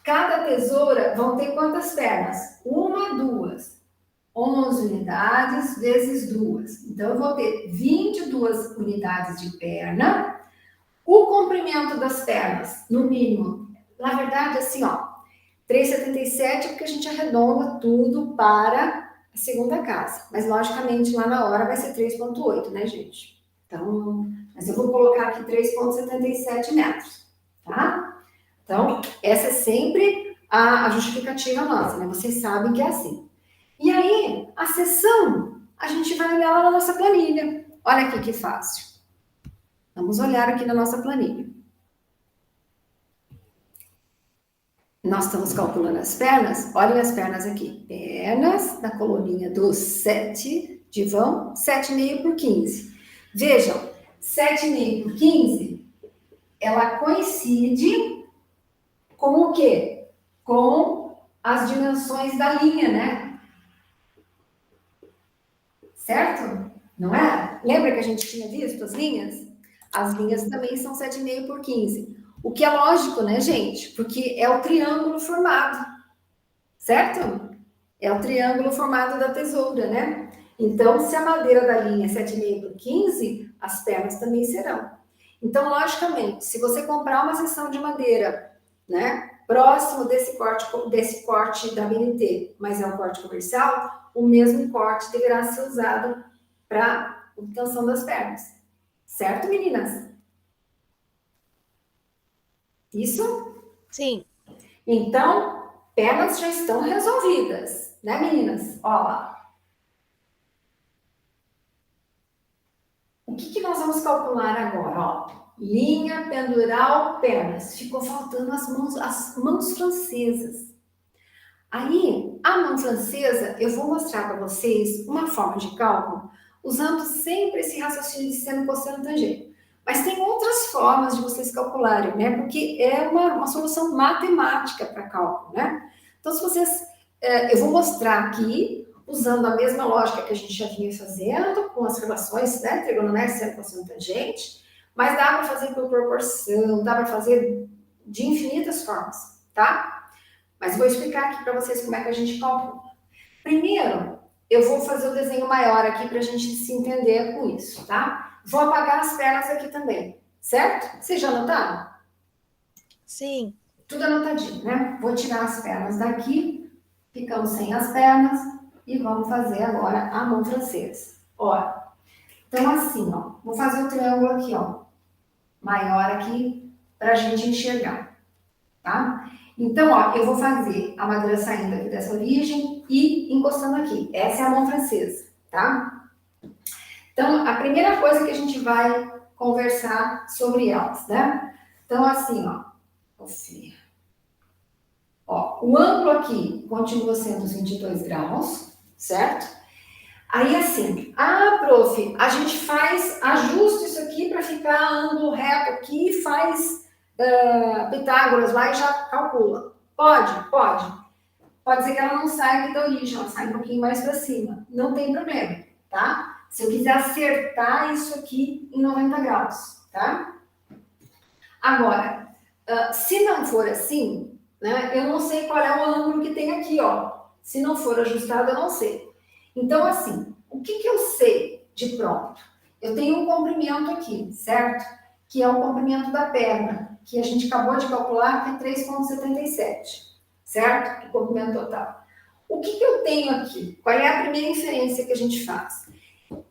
Cada tesoura vão ter quantas pernas? Uma, duas. 11 unidades vezes 2. Então, eu vou ter 22 unidades de perna. O comprimento das pernas, no mínimo, na verdade, assim, ó, 3,77 porque a gente arredonda tudo para a segunda casa. Mas, logicamente, lá na hora vai ser 3,8, né, gente? Então, mas eu vou colocar aqui 3,77 metros, tá? Então, essa é sempre a justificativa nossa, né? Vocês sabem que é assim. E aí, a seção, a gente vai olhar lá na nossa planilha. Olha aqui que fácil. Vamos olhar aqui na nossa planilha. Nós estamos calculando as pernas. Olhem as pernas aqui. Pernas da coluninha dos 7 de vão, 7,5 por 15. Vejam, 7,5 por 15, ela coincide com o quê? Com as dimensões da linha, né? Certo? Não é? Lembra que a gente tinha visto as linhas? As linhas também são 7,5 por 15. O que é lógico, né, gente? Porque é o triângulo formado. Certo? É o triângulo formado da tesoura, né? Então, se a madeira da linha é 7,5 por 15, as pernas também serão. Então, logicamente, se você comprar uma seção de madeira, né, próximo desse corte da BNT, mas é um corte comercial, o mesmo corte deverá ser usado para obtenção das pernas. Certo, meninas? Isso? Sim. Então, pernas já estão resolvidas, né, meninas? Ó lá. O que nós vamos calcular agora? Ó, linha, pendural, pernas. Ficou faltando as mãos francesas. Aí, a mão francesa, eu vou mostrar para vocês uma forma de cálculo, usando sempre esse raciocínio de seno, cosseno, tangente. Mas tem outras formas de vocês calcularem, né? Porque é uma solução matemática para cálculo, né? Então, se vocês... eu vou mostrar aqui, usando a mesma lógica que a gente já vinha fazendo, com as relações, né? Trigonométrica, seno, cosseno, tangente. Mas dá para fazer por proporção, dá para fazer de infinitas formas, tá? Mas vou explicar aqui para vocês como é que a gente calcula. Primeiro, eu vou fazer o desenho maior aqui para a gente se entender com isso, tá? Vou apagar as pernas aqui também, certo? Vocês já anotaram? Sim. Tudo anotadinho, né? Vou tirar as pernas daqui, ficamos sem as pernas e vamos fazer agora a mão francesa. Olha, então assim, ó, vou fazer o triângulo aqui, ó, maior aqui para a gente enxergar, tá? Então, ó, eu vou fazer a madeira saindo aqui dessa origem e encostando aqui. Essa é a mão francesa, tá? Então, a primeira coisa que a gente vai conversar sobre elas, né? Então, assim, ó, Ó, o ângulo aqui continua sendo os 22 graus, certo? Aí assim, prof, a gente ajusta isso aqui para ficar ângulo reto aqui, faz Pitágoras lá e já calcula. Pode, pode. Pode ser que ela não saia aqui da origem, ela sai um pouquinho mais para cima. Não tem problema, tá? Se eu quiser acertar isso aqui em 90 graus, tá? Agora, se não for assim, né, eu não sei qual é o ângulo que tem aqui, ó. Se não for ajustado, eu não sei. Então, assim, o que eu sei de pronto? Eu tenho um comprimento aqui, certo? Que é o comprimento da perna, que a gente acabou de calcular, que é 3,77, certo? O comprimento total. O que eu tenho aqui? Qual é a primeira inferência que a gente faz?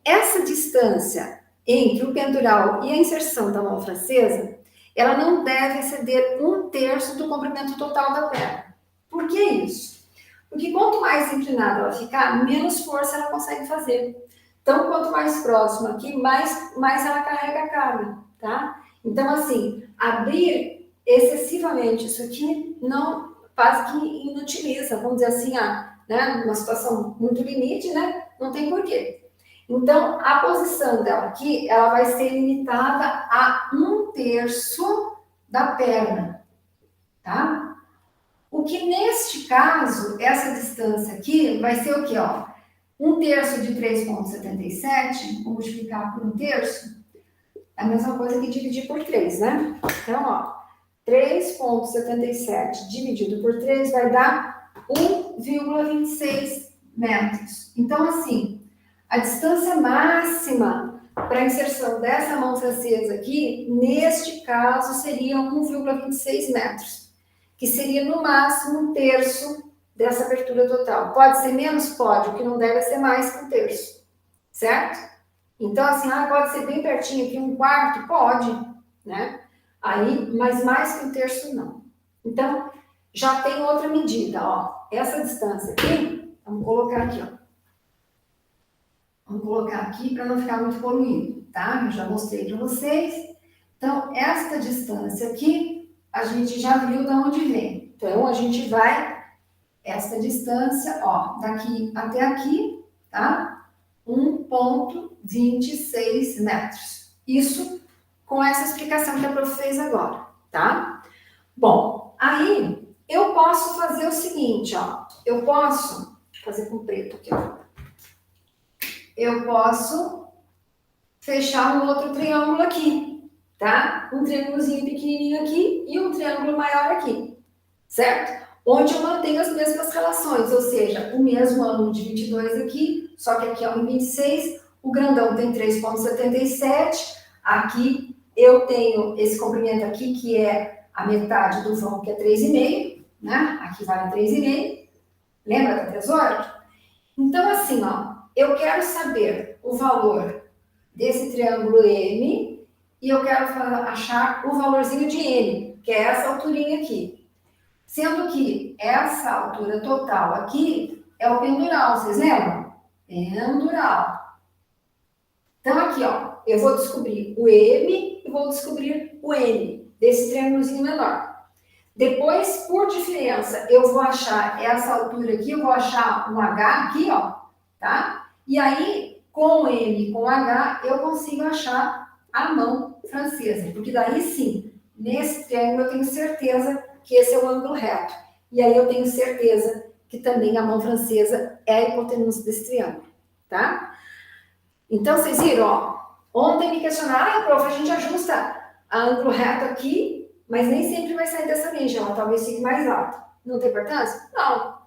Essa distância entre o pendural e a inserção da mão francesa, ela não deve exceder 1/3 do comprimento total da perna. Por que isso? Porque quanto mais inclinada ela ficar, menos força ela consegue fazer. Então, quanto mais próximo aqui, mais ela carrega a carga, tá? Então, assim, abrir excessivamente isso aqui não faz que inutiliza, vamos dizer assim, né, numa situação muito limite, né? Não tem porquê. Então, a posição dela aqui, ela vai ser limitada a 1/3 da perna, tá? O que neste caso, essa distância aqui vai ser o quê, ó? 1/3 de 3,77, vou multiplicar por 1/3, é a mesma coisa que dividir por 3, né? Então, ó, 3,77 dividido por 3 vai dar 1,26 metros. Então, assim, a distância máxima para a inserção dessa mão francesa aqui, neste caso, seria 1,26 metros, que seria no máximo 1/3 dessa abertura total. Pode ser menos? Pode, o que não deve ser mais que 1/3, certo? Então, assim, pode ser bem pertinho aqui, 1/4? Pode, né? Aí, mas mais que 1/3 não. Então, já tem outra medida, ó. Essa distância aqui, vamos colocar aqui, ó. Vamos colocar aqui para não ficar muito poluído, tá? Eu já mostrei para vocês. Então, esta distância aqui, a gente já viu de onde vem. Então, a gente vai, esta distância, ó, daqui até aqui, tá? 1,26 metros. Isso com essa explicação que a prof fez agora, tá? Bom, aí eu posso fazer o seguinte, ó. Eu posso fazer com preto aqui, ó. Eu posso fechar um outro triângulo aqui, tá? Um triângulozinho pequenininho aqui e um triângulo maior aqui, certo? Onde eu mantenho as mesmas relações, ou seja, o mesmo ângulo de 22 aqui, só que aqui é 1,26, o grandão tem 3,77, aqui eu tenho esse comprimento aqui, que é a metade do vão, que é 3,5, né? Aqui vale 3,5, lembra da tesoura? Então, assim, ó, eu quero saber o valor desse triângulo M e eu quero achar o valorzinho de N, que é essa alturinha aqui. Sendo que essa altura total aqui é o pendural, vocês lembram? Pendural. Então, aqui, ó, eu vou descobrir o M e vou descobrir o N desse triângulozinho menor. Depois, por diferença, eu vou achar essa altura aqui, eu vou achar um H aqui, ó, tá? E aí, com M e com H, eu consigo achar a mão francesa. Porque daí sim, nesse triângulo eu tenho certeza que esse é o ângulo reto. E aí eu tenho certeza que também a mão francesa é a hipotenusa desse triângulo, tá? Então, vocês viram, ó. Ontem me questionaram, prof, a gente ajusta a ângulo reto aqui, mas nem sempre vai sair dessa linha, ela talvez fique mais alta. Não tem importância? Não.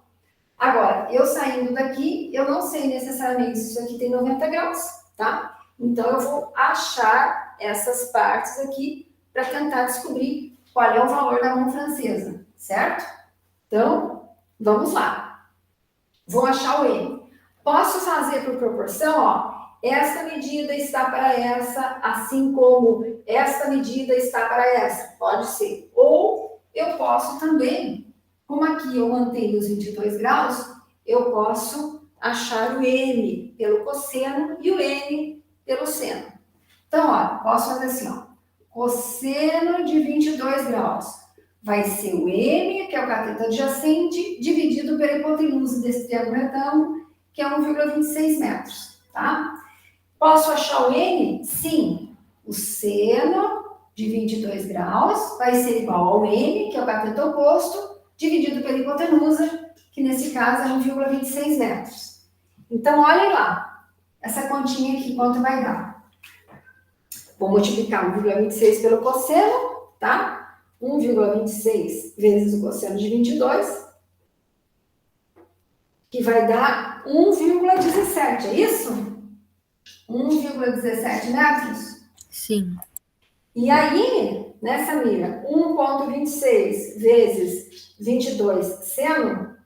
Agora, eu saindo daqui, eu não sei necessariamente se isso aqui tem 90 graus, tá? Então, eu vou achar essas partes aqui para tentar descobrir qual é o valor da mão francesa, certo? Então, vamos lá. Vou achar o M. Posso fazer por proporção, ó. Esta medida está para essa, assim como esta medida está para essa. Pode ser. Ou eu posso também, como aqui eu mantenho os 22 graus, eu posso achar o M pelo cosseno e o N pelo seno. Então, ó, posso fazer assim, ó. Cosseno de 22 graus vai ser o M, que é o cateto adjacente, dividido pela hipotenusa desse triângulo retângulo, que é 1,26 metros, tá? Posso achar o N? Sim. O seno de 22 graus vai ser igual ao N, que é o cateto oposto, dividido pela hipotenusa, que nesse caso é 1,26 metros. Então, olhem lá, essa continha aqui, quanto vai dar? Vou multiplicar 1,26 pelo cosseno, tá? 1,26 vezes o cosseno de 22, que vai dar 1,17, é isso? 1,17 metros? Sim. E aí, né, Samira, 1,26 vezes 22 seno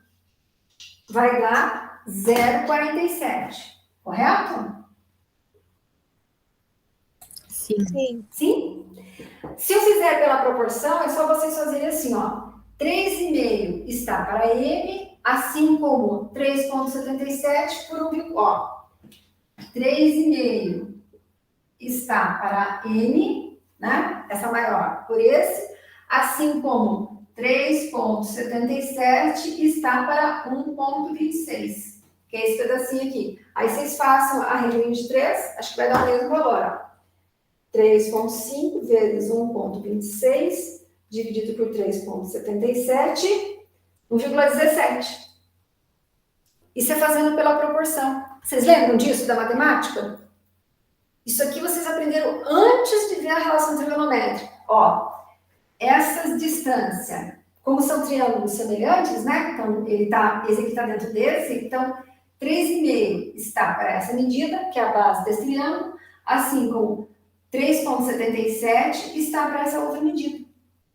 vai dar 0,47, correto? Sim. Sim. Sim? Se eu fizer pela proporção, é só vocês fazerem assim, ó. 3,5 está para M, assim como 3,77 por 1, ó. 3,5 está para M, né? Essa maior, por esse, assim como 3,77 está para 1,26, que é esse pedacinho aqui. Aí vocês façam a regra de 3, acho que vai dar o mesmo valor, ó. 3,5 vezes 1,26 dividido por 3,77, 1,17. Isso é fazendo pela proporção. Vocês lembram disso da matemática? Isso aqui vocês aprenderam antes de ver a relação trigonométrica. Ó, essas distâncias, como são triângulos semelhantes, né? Então, esse aqui está dentro desse, então 3,5 está para essa medida, que é a base desse triângulo, assim como 3,77 está para essa outra medida.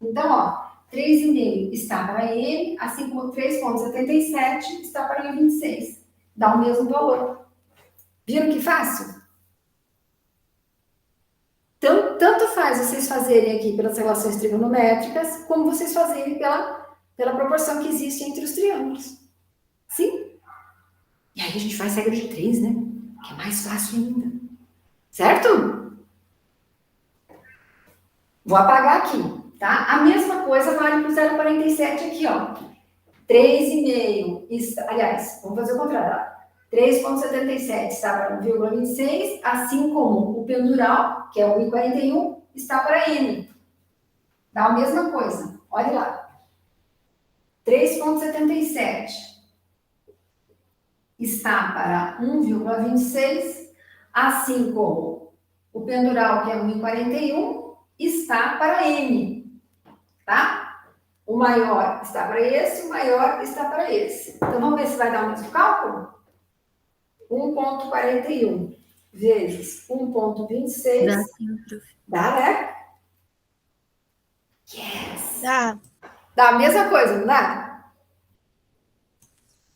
Então, ó, 3,5 está para M, assim como 3,77 está para 1,26. Dá o mesmo valor. Viram que fácil? Então, tanto faz vocês fazerem aqui pelas relações trigonométricas, como vocês fazerem pela proporção que existe entre os triângulos. Sim? E aí a gente faz regra de 3, né? Que é mais fácil ainda. Certo? Vou apagar aqui, tá? A mesma coisa vale para o 0,47 aqui, ó. 3,5, aliás, vamos fazer o contrário. 3,77 está para 1,26, assim como o pendural, que é o 1,41, está para N. Dá a mesma coisa. Olha lá. 3,77 está para 1,26, assim como o pendural, que é 1,41, está para M, tá? O maior está para esse, o maior está para esse. Então, vamos ver se vai dar o mesmo cálculo? 1,41 vezes 1,26. Dá sim, prof. Dá, né? Yes! Dá. Dá a mesma coisa, não dá?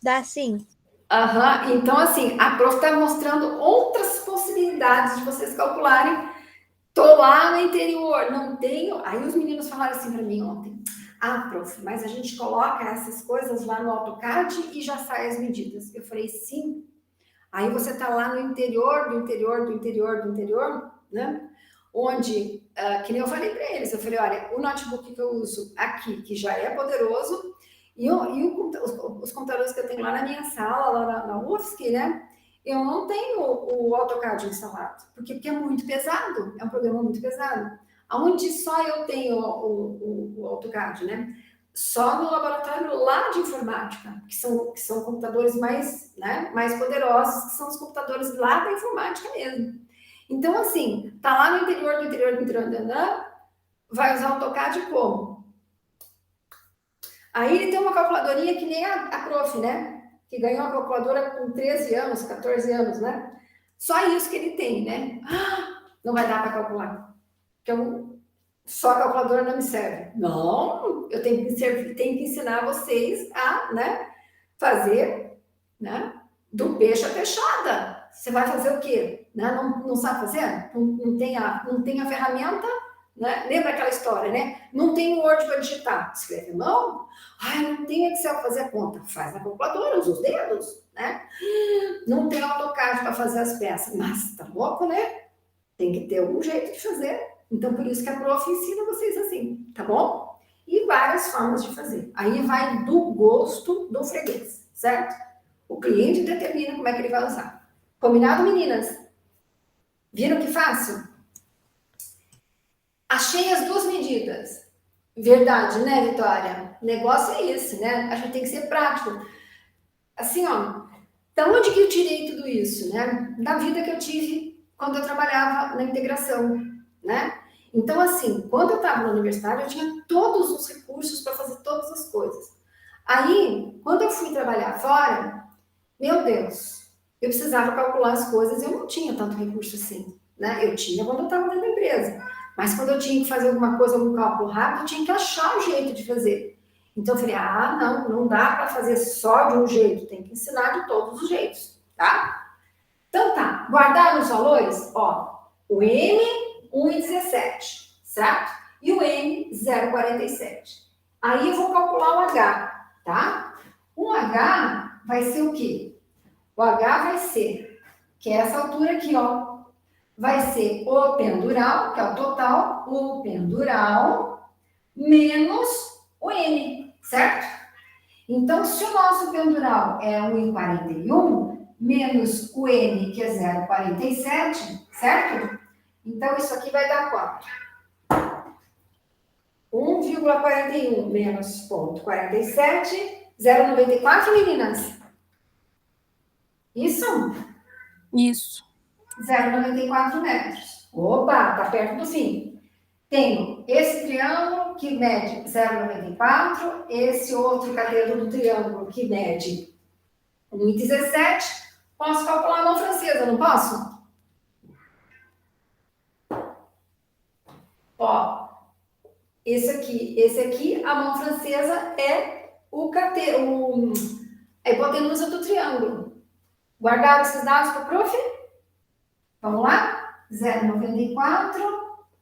Dá sim. Aham. Então, assim, a prof está mostrando outras possibilidades de vocês calcularem. Tô lá no interior, não tenho. Aí os meninos falaram assim para mim ontem: ah, prof, mas a gente coloca essas coisas lá no AutoCAD e já sai as medidas. Eu falei: sim. Aí você tá lá no interior, né? Onde, que nem eu falei para eles, eu falei: olha, o notebook que eu uso aqui, que já é poderoso, os computadores que eu tenho lá na minha sala, lá na UFSC, né? Eu não tenho o AutoCAD instalado, porque é muito pesado, é um programa muito pesado. Aonde só eu tenho o AutoCAD, né? Só no laboratório lá de informática, que são computadores mais, né, mais poderosos, que são os computadores lá da informática mesmo. Então, assim, tá lá no interior, vai usar o AutoCAD como? Aí ele tem uma calculadorinha que nem a prof, né? Que ganhou a calculadora com 13 anos, 14 anos, né? Só isso que ele tem, né? Não vai dar para calcular. Então, só a calculadora não me serve. Não, eu tenho que ensinar vocês a, né, fazer, né, do peixe à peixada. Você vai fazer o quê? Né? Não sabe fazer? Não tem a ferramenta? Né? Lembra aquela história, né? Não tem o Word para digitar. Escreve mão. Ai, não tem Excel para fazer a conta. Faz na calculadora, usa os dedos, né? Não tem AutoCAD para fazer as peças. Mas tá louco, né? Tem que ter algum jeito de fazer. Então, por isso que a prof ensina vocês assim, tá bom? e várias formas de fazer. Aí vai do gosto do freguês, certo? O cliente determina como é que ele vai usar. Combinado, meninas? Viram que fácil? Achei as duas medidas. Verdade, né, Vitória? O negócio é esse, né? A gente tem que ser prático. Assim, ó, da onde que eu tirei tudo isso, né? Da vida que eu tive quando eu trabalhava na integração, né? Então, assim, quando eu estava na universidade, eu tinha todos os recursos para fazer todas as coisas. Aí, quando eu fui trabalhar fora, meu Deus, eu precisava calcular as coisas e eu não tinha tanto recurso assim, né? Eu tinha quando eu estava dentro da empresa. Mas quando eu tinha que fazer alguma coisa, algum cálculo rápido, eu tinha que achar o jeito de fazer. Então eu falei, não dá para fazer só de um jeito, tem que ensinar de todos os jeitos, tá? Então tá, guardar os valores, ó, o M 1,17, certo? E o M 0,47. Aí eu vou calcular o H, tá? O H vai ser o quê? O H vai ser, que é essa altura aqui, ó, vai ser o pendural, que é o total, o pendural, menos o N, certo? Então, se o nosso pendural é 1,41, menos o N, que é 0,47, certo? Então, isso aqui vai dar quanto? 1,41 menos 0,47, 0,94, meninas? Isso? Isso. 0,94 metros. Opa, tá perto do fim. Tenho esse triângulo que mede 0,94, esse outro cateto do triângulo que mede 1,17. Posso calcular a mão francesa, não posso? Ó, esse aqui, a mão francesa é a hipotenusa do triângulo. Guardaram esses dados para o prof? Vamos lá? 0,94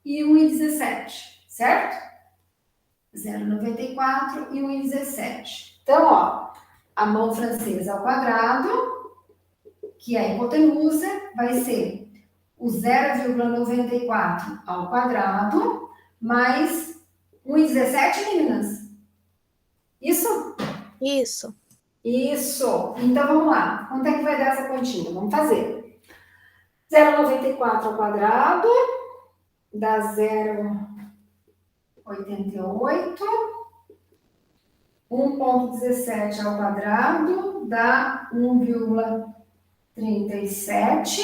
e 1,17, certo? 0,94 e 1,17. Então, ó, a mão francesa ao quadrado, que é a hipotenusa, vai ser o 0,94 ao quadrado, mais 1,17, meninas? Isso? Isso. Isso. Então, vamos lá. Quanto é que vai dar essa continha? Vamos fazer. 0,94 ao quadrado dá 0,88. 1,17 ao quadrado dá 1,37.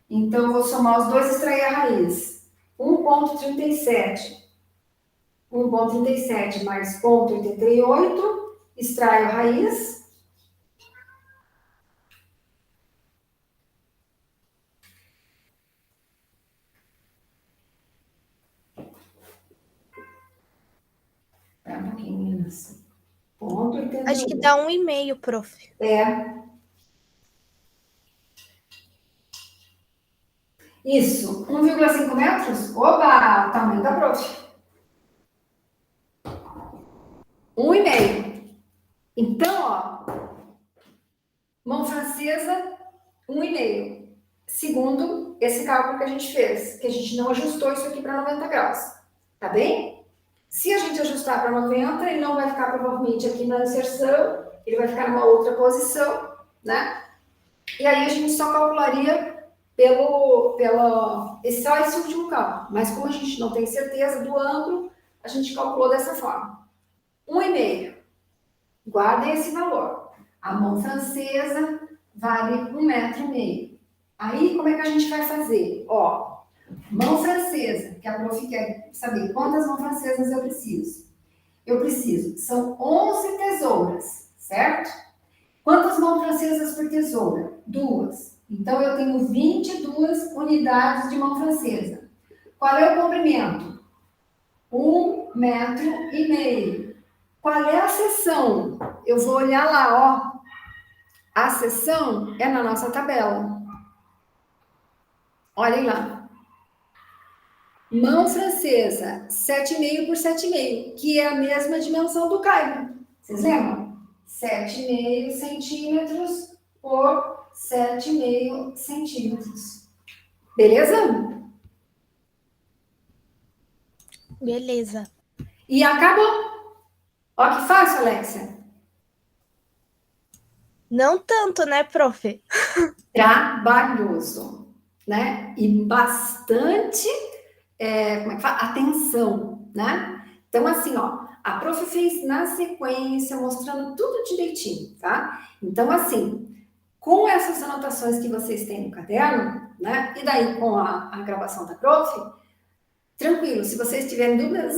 Então, eu vou somar os dois e extrair a raiz. 1,37. 1,37 mais 0,88. Extraio a raiz. Espera um pouquinho, meninas. 0,88. Acho que dá 1,5, prof. É. Isso. 1,5 metros? Opa! Tamanho da prof. 1,5. Então, ó. Mão francesa, 1,5. Segundo esse cálculo que a gente fez, que a gente não ajustou isso aqui para 90 graus. Tá bem? Se a gente ajustar para 90, ele não vai ficar provavelmente aqui na inserção, ele vai ficar numa outra posição, né? E aí a gente só calcularia só esse último cálculo. Mas como a gente não tem certeza do ângulo, a gente calculou dessa forma. 1,5. Guardem esse valor. A mão francesa vale 1,5 metro. Aí, como é que a gente vai fazer? Ó, mão francesa, que a prof quer saber quantas mãos francesas eu preciso. Eu preciso, são 11 tesouras, certo? Quantas mãos francesas por tesoura? 2. Então, eu tenho 22 unidades de mão francesa. Qual é o comprimento? 1,5 metro. Qual é a seção? Eu vou olhar lá, ó. A seção é na nossa tabela. Olhem lá. Mão francesa, 7,5 por 7,5, que é a mesma dimensão do caibo. Vocês lembram? 7,5 centímetros por 7,5 centímetros. Beleza? Beleza. E acabou. Ó que fácil, Alexia. Não tanto, né, prof? Trabalhoso, né? E bastante, como é que fala? Atenção, né? Então, assim, ó, a prof fez na sequência, mostrando tudo direitinho, tá? Então, assim, com essas anotações que vocês têm no caderno, né? E daí com a gravação da prof, tranquilo, se vocês tiverem dúvidas,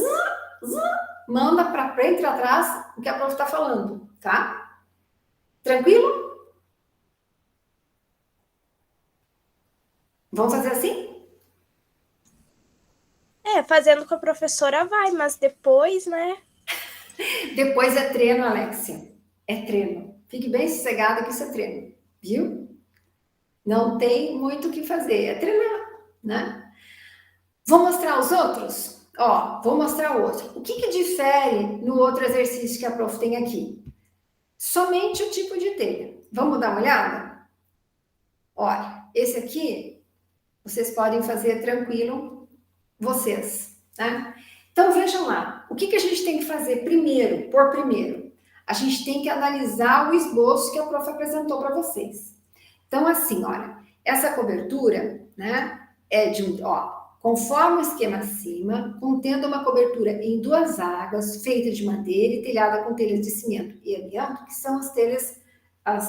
manda para frente e atrás o que a prof está falando, tá? Tranquilo? Vamos fazer assim? Fazendo com a professora vai, mas depois, né? Depois é treino, Alexia. É treino. Fique bem sossegada que isso é treino, viu? Não tem muito o que fazer, é treinar, né? Vou mostrar os outros? Ó, vou mostrar o outro. O que difere no outro exercício que a prof tem aqui? Somente o tipo de telha. Vamos dar uma olhada? Olha, esse aqui vocês podem fazer tranquilo, vocês, né? Então vejam lá, o que a gente tem que fazer primeiro, por primeiro? A gente tem que analisar o esboço que a prof apresentou para vocês. Então, assim, olha, essa cobertura, né, é de conforme o esquema acima, contendo uma cobertura em 2 águas, feita de madeira e telhada com telhas de cimento e amianto, que são as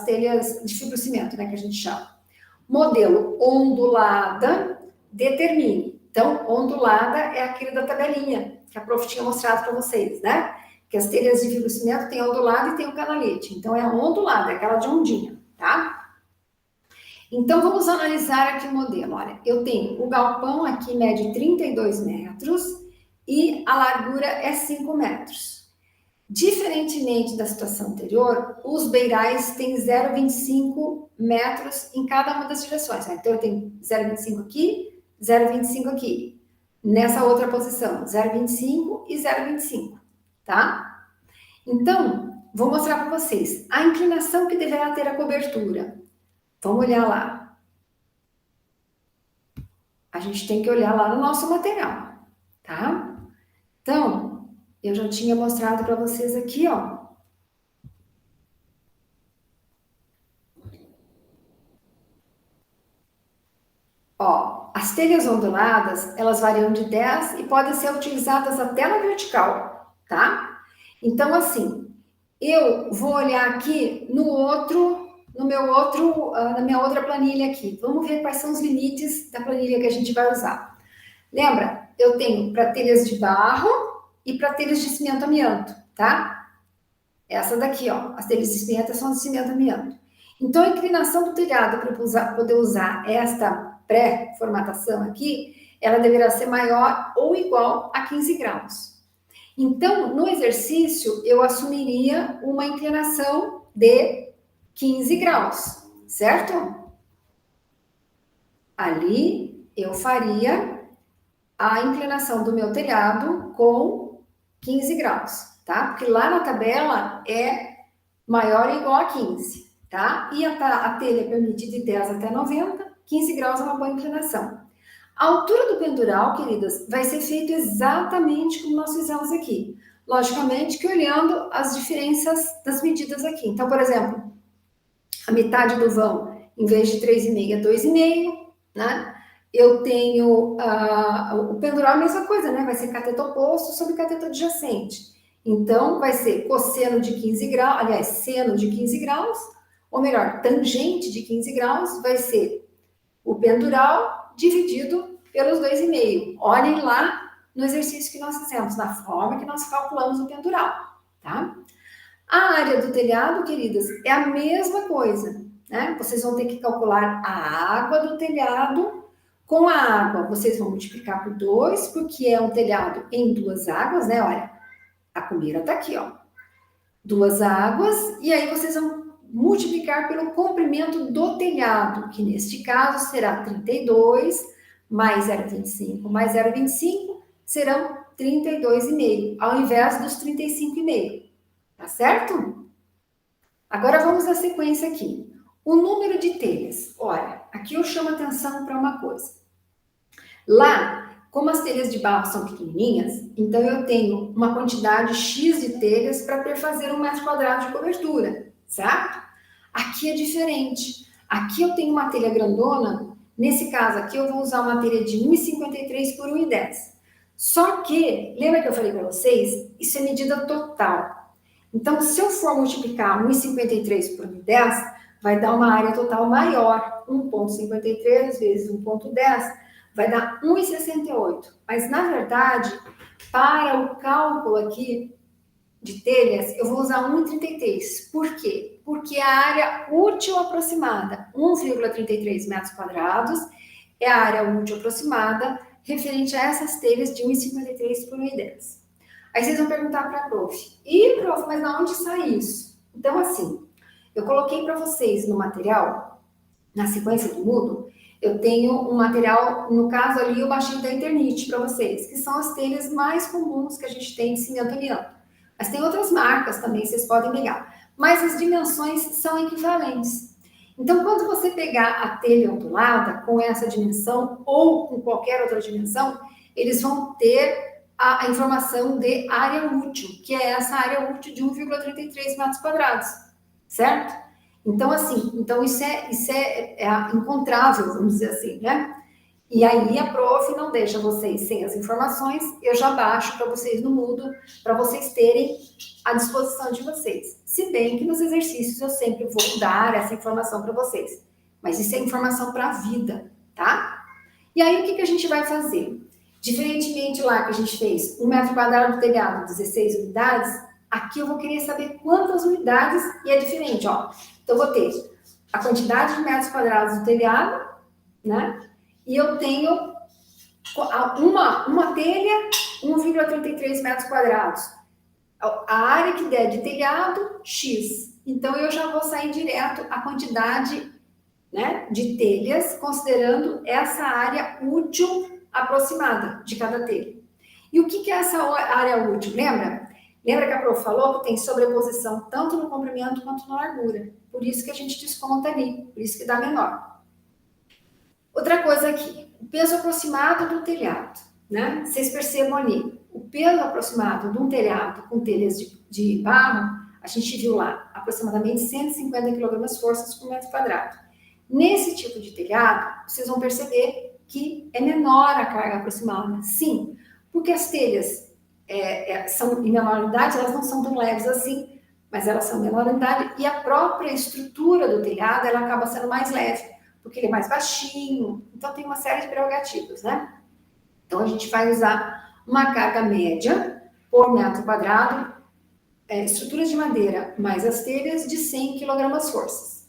telhas de fibrocimento, né, que a gente chama. Modelo ondulada, determine. Então, ondulada é aquele da tabelinha que a prof tinha mostrado para vocês, né? Que as telhas de fibrocimento tem ondulado e tem o canalete. Então, é a ondulada, é aquela de ondinha, tá? Então, vamos analisar aqui o modelo. Olha, eu tenho o galpão aqui mede 32 metros e a largura é 5 metros. Diferentemente da situação anterior, os beirais têm 0,25 metros em cada uma das direções. Então, eu tenho 0,25 aqui, 0,25 aqui. Nessa outra posição, 0,25 e 0,25, tá? Então, vou mostrar para vocês a inclinação que deverá ter a cobertura. Vamos olhar lá. A gente tem que olhar lá no nosso material, tá? Então, eu já tinha mostrado para vocês aqui, ó. Ó, as telhas onduladas, elas variam de 10 e podem ser utilizadas até na vertical, tá? Então, assim, eu vou olhar aqui na minha outra planilha aqui. Vamos ver quais são os limites da planilha que a gente vai usar. Lembra? Eu tenho para telhas de barro e para telhas de cimento amianto, tá? Essa daqui, ó, as telhas de cimento são de cimento amianto. Então, a inclinação do telhado para poder usar esta pré-formatação aqui, ela deverá ser maior ou igual a 15 graus. Então, no exercício, eu assumiria uma inclinação de 15 graus, certo? Ali, eu faria a inclinação do meu telhado com 15 graus, tá? Porque lá na tabela é maior ou igual a 15, tá? E a telha permite de 10 até 90, 15 graus é uma boa inclinação. A altura do pendural, queridas, vai ser feito exatamente como nós fizemos aqui. Logicamente que olhando as diferenças das medidas aqui. Então, por exemplo, a metade do vão, em vez de 3,5 é 2,5, né? Eu tenho o pendural, a mesma coisa, né? Vai ser cateto oposto sobre cateto adjacente. Então, vai ser cosseno de 15 graus, aliás, seno de 15 graus, ou melhor, tangente de 15 graus, vai ser o pendural dividido pelos 2,5. Olhem lá no exercício que nós fizemos, na forma que nós calculamos o pendural, tá? A área do telhado, queridas, é a mesma coisa, né? Vocês vão ter que calcular a água do telhado. Com a água, vocês vão multiplicar por 2, porque é um telhado em 2 águas, né? Olha, a cumeira tá aqui, ó. 2 águas, e aí vocês vão multiplicar pelo comprimento do telhado, que neste caso será 32, mais 0,25, mais 0,25, serão 32,5, ao invés dos 35,5. Tá certo? Agora vamos à sequência aqui. O número de telhas. Olha, aqui eu chamo atenção para uma coisa. Lá, como as telhas de barro são pequenininhas, então eu tenho uma quantidade X de telhas para perfazer 1 metro quadrado de cobertura, certo? Aqui é diferente. Aqui eu tenho uma telha grandona, nesse caso aqui eu vou usar uma telha de 1,53 por 1,10. Só que, lembra que eu falei para vocês? Isso é medida total. Então, se eu for multiplicar 1,53 por 1,10, vai dar uma área total maior. 1,53 vezes 1,10 vai dar 1,68. Mas, na verdade, para o cálculo aqui de telhas, eu vou usar 1,33. Por quê? Porque a área útil aproximada, 1,33 metros quadrados, é a área útil aproximada referente a essas telhas de 1,53 por 1,10. Aí vocês vão perguntar para a prof. E, prof, mas de onde sai isso? Então, assim, eu coloquei para vocês no material, na sequência do Moodle, eu tenho um material, no caso ali, eu baixei da Eternit para vocês, que são as telhas mais comuns que a gente tem de cimento amianto. Mas tem outras marcas também, vocês podem pegar. Mas as dimensões são equivalentes. Então, quando você pegar a telha ondulada com essa dimensão ou com qualquer outra dimensão, eles vão ter a informação de área útil, que é essa área útil de 1,33 metros quadrados, certo? Então, assim, isso é encontrável, vamos dizer assim, né? E aí a prof não deixa vocês sem as informações, eu já baixo para vocês no Moodle, para vocês terem à disposição de vocês. Se bem que nos exercícios eu sempre vou dar essa informação para vocês. Mas isso é informação para a vida, tá? E aí o que a gente vai fazer? Diferentemente lá que a gente fez 1 metro quadrado do telhado, 16 unidades, aqui eu vou querer saber quantas unidades e é diferente, ó. Então eu vou ter a quantidade de metros quadrados do telhado, né? E eu tenho uma telha, 1,33 metros quadrados. A área que der de telhado, X. Então, eu já vou sair direto a quantidade, né, de telhas, considerando essa área útil aproximada de cada telha. E o que é essa área útil? Lembra? Lembra que a prof falou que tem sobreposição tanto no comprimento quanto na largura. Por isso que a gente desconta ali, por isso que dá menor. Outra coisa aqui, o peso aproximado do telhado, né? Vocês percebam ali, o peso aproximado de um telhado com telhas de barro, a gente viu lá, aproximadamente 150 kgf por metro quadrado. Nesse tipo de telhado, vocês vão perceber que é menor a carga aproximada. Sim, porque as telhas são em menor unidade, elas não são tão leves assim, mas elas são em menor unidade e a própria estrutura do telhado, ela acaba sendo mais leve, porque ele é mais baixinho, então tem uma série de prerrogativas, né? Então, a gente vai usar uma carga média por metro quadrado, estruturas de madeira, mais as telhas de 100 kgf.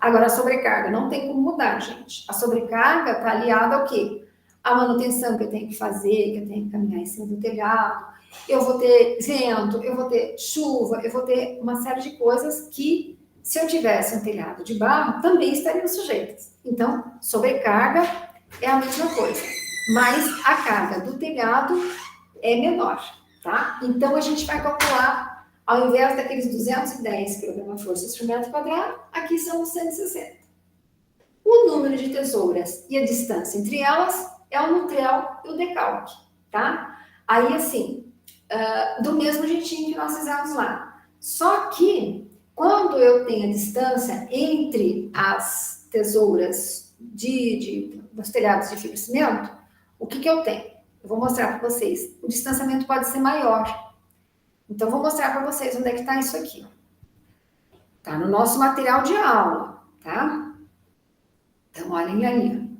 Agora, a sobrecarga não tem como mudar, gente. A sobrecarga está aliada ao quê? A manutenção que eu tenho que fazer, que eu tenho que caminhar em cima do telhado, eu vou ter vento, eu vou ter chuva, eu vou ter uma série de coisas que, se eu tivesse um telhado de barro, também estariam sujeitas. Então, sobrecarga é a mesma coisa, mas a carga do telhado é menor, tá? Então, a gente vai calcular, ao invés daqueles 210 kgf por metro quadrado, aqui são os 160. O número de tesouras e a distância entre elas é o Nutrel e o decalque, tá? Aí, assim, do mesmo jeitinho que nós fizemos lá. Só que, quando eu tenho a distância entre as tesouras dos telhados de fibrocimento, o que eu tenho? Eu vou mostrar para vocês. O distanciamento pode ser maior. Então, vou mostrar para vocês onde é que está isso aqui. Está no nosso material de aula, tá? Então, olhem ali.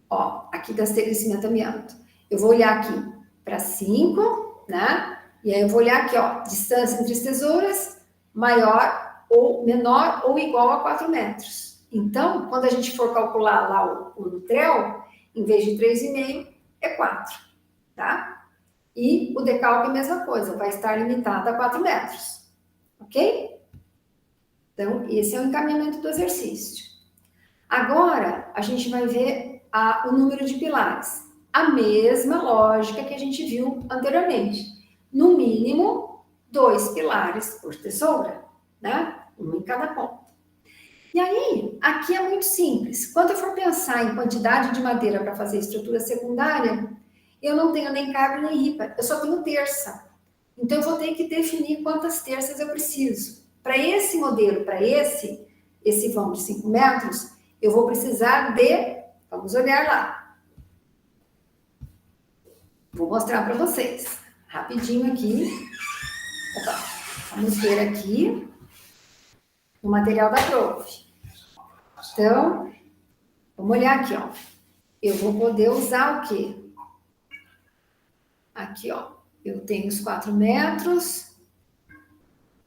Ó, aqui das telhas de cimento amianto. Eu vou olhar aqui para 5, né? E aí eu vou olhar aqui, ó, distância entre as tesouras maior ou menor ou igual a 4 metros. Então, quando a gente for calcular lá o Nutrel, em vez de 3,5, é 4, tá? E o decalque é a mesma coisa, vai estar limitado a 4 metros, ok? Então, esse é o encaminhamento do exercício. Agora, a gente vai ver o número de pilares. A mesma lógica que a gente viu anteriormente. No mínimo, 2 pilares por tesoura, né? Um em cada ponta. E aí, aqui é muito simples. Quando eu for pensar em quantidade de madeira para fazer estrutura secundária, eu não tenho nem cabre nem ripa, eu só tenho terça. Então, eu vou ter que definir quantas terças eu preciso. Para esse modelo, para esse vão de 5 metros, eu vou precisar de, vamos olhar lá. Vou mostrar para vocês, rapidinho aqui. Opa, vamos ver aqui o material da prof. Então, vamos olhar aqui, ó. Eu vou poder usar o quê? Aqui, ó. Eu tenho os 4 metros,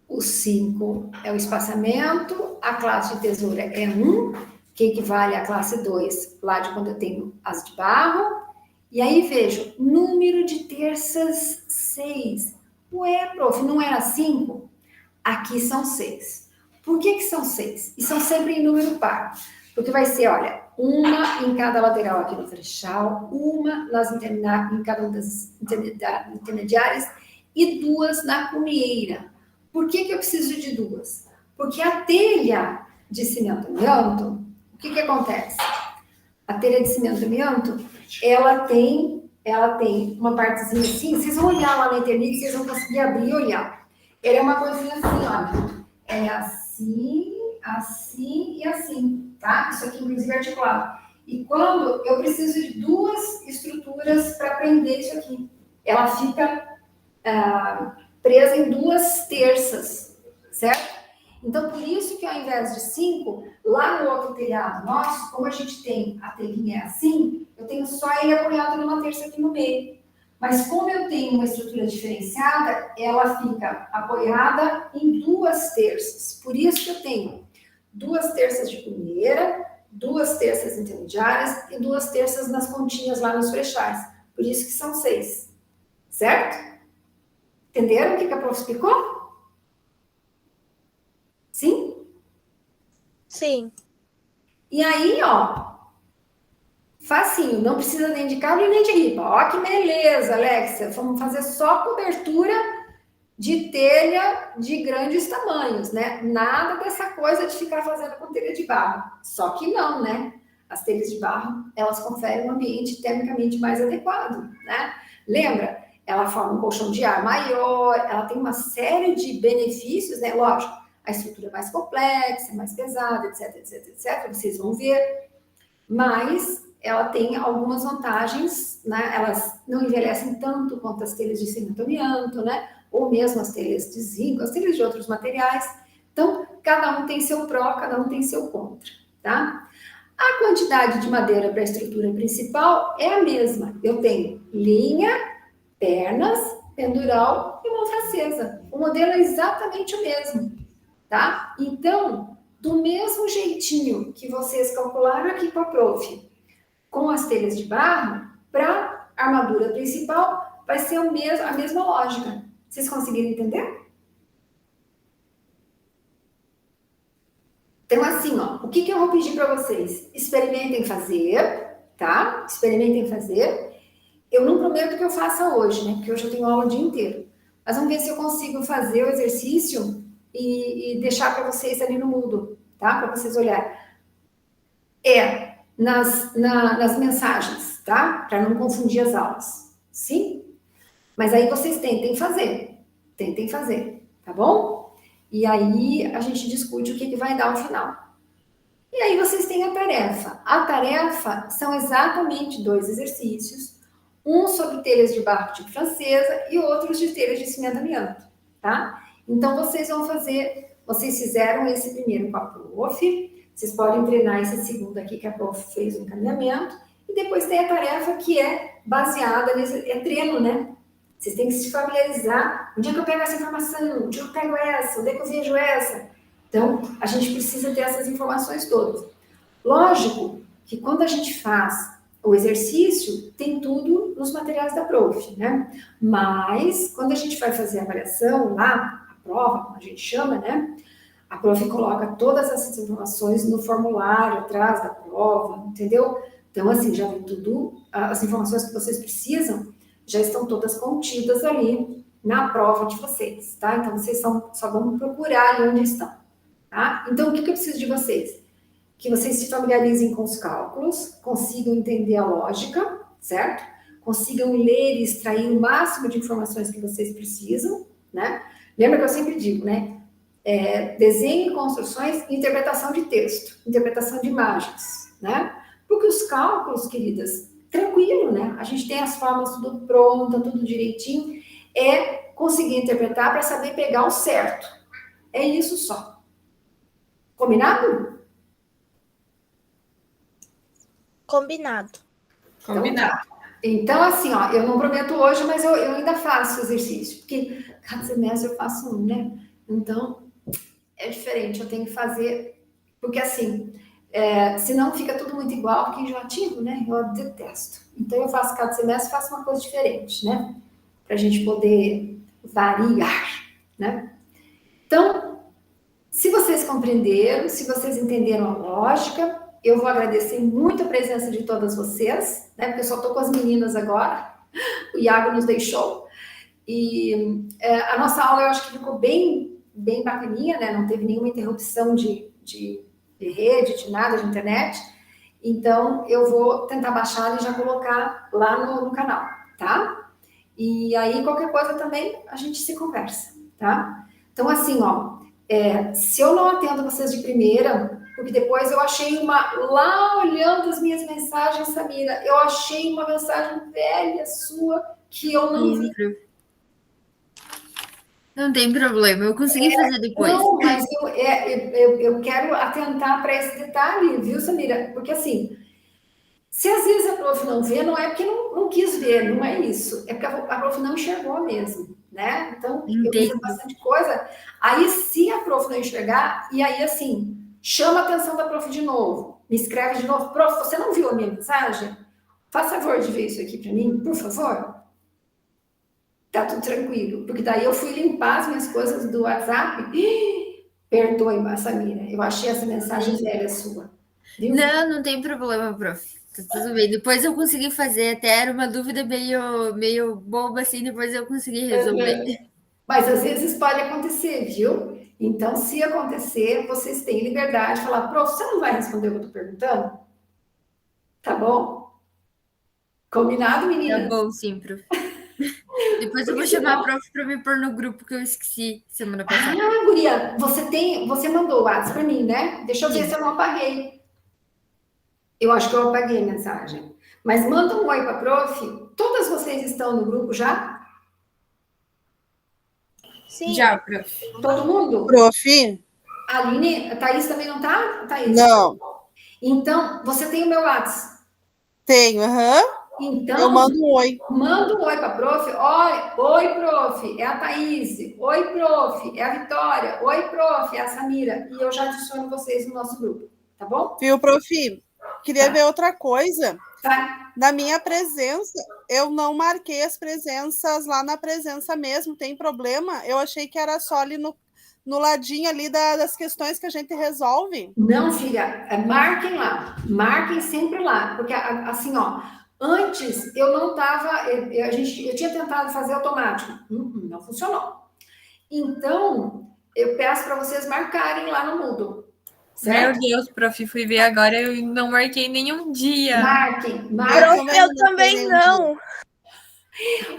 os 5 é o espaçamento, a classe de tesoura é 1, que equivale à classe 2, lá de quando eu tenho as de barro. E aí, vejo, número de terças 6. Ué, prof, não era 5? Aqui são 6. Por que são 6? E são sempre em número par. Porque vai ser, olha, uma em cada lateral aqui no frechal, uma em cada uma das intermediárias e 2 na cunheira. Por que eu preciso de 2? Porque a telha de cimento amianto, o que acontece? A telha de cimento amianto, ela tem uma partezinha assim, vocês vão olhar lá na internet, vocês vão conseguir abrir e olhar. Ela é uma coisinha assim, ó. É assim, assim e assim, tá? Isso aqui, inclusive, é articulado. E quando eu preciso de 2 estruturas para prender isso aqui, ela fica presa em 2 terças, certo? Então, por isso que ao invés de 5, lá no outro telhado nosso, como a gente tem a telhinha assim, eu tenho só ele apoiado numa terça aqui no meio. Mas como eu tenho uma estrutura diferenciada, ela fica apoiada em 2 terças. Por isso que eu tenho 2 terças de cunheira, 2 terças intermediárias e 2 terças nas pontinhas lá nos frechais. Por isso que são 6. Certo? Entenderam o que a prof explicou? Sim? Sim. E aí, ó, facinho, não precisa nem de cabo nem de ripa. Ó, que beleza, Alexia. Vamos fazer só cobertura de telha de grandes tamanhos, né? Nada dessa coisa de ficar fazendo com telha de barro. Só que não, né? As telhas de barro, elas conferem um ambiente termicamente mais adequado, né? Lembra? Ela forma um colchão de ar maior, ela tem uma série de benefícios, né? Lógico, a estrutura é mais complexa, mais pesada, etc, etc, etc. Vocês vão ver. Mas ela tem algumas vantagens, né? Elas não envelhecem tanto quanto as telhas de cimento amianto, né? Ou mesmo as telhas de zinco, as telhas de outros materiais. Então, cada um tem seu pró, cada um tem seu contra, tá? A quantidade de madeira para a estrutura principal é a mesma. Eu tenho linha, pernas, pendural e mão francesa. O modelo é exatamente o mesmo, tá? Então, do mesmo jeitinho que vocês calcularam aqui com a prof, com as telhas de barro, para a armadura principal, vai ser a mesma lógica. Vocês conseguiram entender? Então, assim, ó, o que eu vou pedir para vocês? Experimentem fazer, tá? Experimentem fazer. Eu não prometo que eu faça hoje, né? Porque hoje eu tenho aula o dia inteiro. Mas vamos ver se eu consigo fazer o exercício e deixar para vocês ali no Moodle, tá? Para vocês olharem. Nas mensagens, tá? Para não confundir as aulas. Sim? Mas aí vocês tentem fazer, tá bom? E aí a gente discute o que vai dar ao final. E aí vocês têm a tarefa. A tarefa são exatamente 2 exercícios, um sobre telhas de barro tipo francesa e outros de telhas de cimento amianto, tá? Então vocês fizeram esse primeiro com a prof, vocês podem treinar esse segundo aqui que a prof fez o encaminhamento, e depois tem a tarefa que é baseada é treino, né? Vocês têm que se familiarizar. Onde é que eu pego essa informação? Onde é que eu pego essa? Onde é que eu vejo essa? Então, a gente precisa ter essas informações todas. Lógico que quando a gente faz o exercício, tem tudo nos materiais da prof, né? Mas, quando a gente vai fazer a avaliação lá, a prova, como a gente chama, né? A prof coloca todas essas informações no formulário atrás da prova, entendeu? Então, assim, já vem tudo, as informações que vocês precisam já estão todas contidas ali na prova de vocês, tá? Então, vocês só vão procurar ali onde estão, tá? Então, o que eu preciso de vocês? Que vocês se familiarizem com os cálculos, consigam entender a lógica, certo? Consigam ler e extrair o máximo de informações que vocês precisam, né? Lembra que eu sempre digo, né? Desenho, construções e interpretação de texto, interpretação de imagens, né? Porque os cálculos, queridas, tranquilo, né? A gente tem as fórmulas tudo pronta, tudo direitinho, é conseguir interpretar para saber pegar o certo. É isso só. Combinado? Combinado. Então tá. Então, assim, ó, eu não prometo hoje, mas eu ainda faço exercício, porque cada semestre eu faço um, né? Então, é diferente, eu tenho que fazer, porque assim, senão fica tudo muito igual, porque enjoativo, né? Eu detesto. Então, eu faço cada semestre, faço uma coisa diferente, né? Pra gente poder variar, né? Então, se vocês compreenderam, se vocês entenderam a lógica, eu vou agradecer muito a presença de todas vocês, né? Porque eu só estou com as meninas agora, o Iago nos deixou. E a nossa aula eu acho que ficou bem bacaninha, né? Não teve nenhuma interrupção de rede, de nada, de internet. Então, eu vou tentar baixar e já colocar lá no canal, tá? E aí, qualquer coisa também, a gente se conversa, tá? Então, assim, ó, se eu não atendo vocês de primeira, porque depois eu achei lá olhando as minhas mensagens, Samira, eu achei uma mensagem velha sua que eu não vi. Não tem problema, eu consegui fazer depois. Não, mas eu quero atentar para esse detalhe, viu, Samira? Porque assim, se às vezes a prof não vê, não é porque não quis ver, não é isso. É porque a prof não enxergou mesmo, né? Então, eu fiz Entendi. bastante coisa. Aí, se a prof não enxergar, e aí, assim, chama a atenção da prof de novo. Me escreve de novo. Prof, você não viu a minha mensagem? Faz favor de ver isso aqui para mim, por favor. Tá tudo tranquilo. Porque daí eu fui limpar as minhas coisas do WhatsApp. Perdoe, Samira. Eu achei essa mensagem velha sua. Viu? Não tem problema, prof. Tá tudo bem. Depois eu consegui fazer, até era uma dúvida meio boba, assim, depois eu consegui resolver. Mas às vezes pode acontecer, viu? Então, se acontecer, vocês têm liberdade de falar, prof, você não vai responder o que eu tô perguntando? Tá bom? Combinado, Tá meninas? bom, sim, prof. Depois eu vou chamar a prof para me pôr no grupo que eu esqueci semana passada. Guria, você mandou o WhatsApp para mim, né? Deixa eu ver Sim. se eu não apaguei. Eu acho que eu apaguei a mensagem. Mas manda um oi para prof. Todas vocês estão no grupo já? Sim. Já, prof. Todo mundo? Prof? A Aline, a Thaís também não tá? Thaís? Não. Então, você tem o meu WhatsApp. Tenho, aham. Então, Eu mando um oi. manda um oi para a prof. Oi, prof, é a Thaís. Oi, prof, é a Vitória. Oi, prof, é a Samira. E eu já adiciono vocês no nosso grupo, tá bom? Viu, prof? Queria ver outra coisa. Tá. Na minha presença, eu não marquei as presenças lá na presença mesmo. Tem problema? Eu achei que era só ali no ladinho ali das questões que a gente resolve. Não, filha, marquem lá. Marquem sempre lá. Porque, assim, ó, antes eu não estava... Eu tinha tentado fazer automático. Não funcionou. Então, eu peço para vocês marcarem lá no Moodle. Certo? Meu Deus, prof, fui ver agora, eu não marquei nenhum dia. Marquem. Prof, eu também não.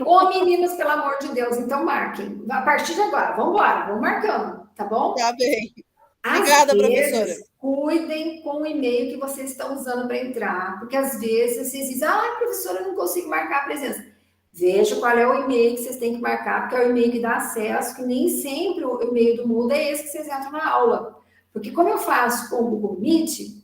Ô, meninos, pelo amor de Deus, então marquem. A partir de agora, vamos embora, vamos marcando, tá bom? Tá bem. Às Obrigada, vezes, professora. cuidem com o e-mail que vocês estão usando para entrar, porque às vezes vocês dizem, professora, eu não consigo marcar a presença. Veja qual é o e-mail que vocês têm que marcar, porque é o e-mail que dá acesso, que nem sempre o e-mail do Moodle é esse que vocês entram na aula. Porque como eu faço com o Google Meet,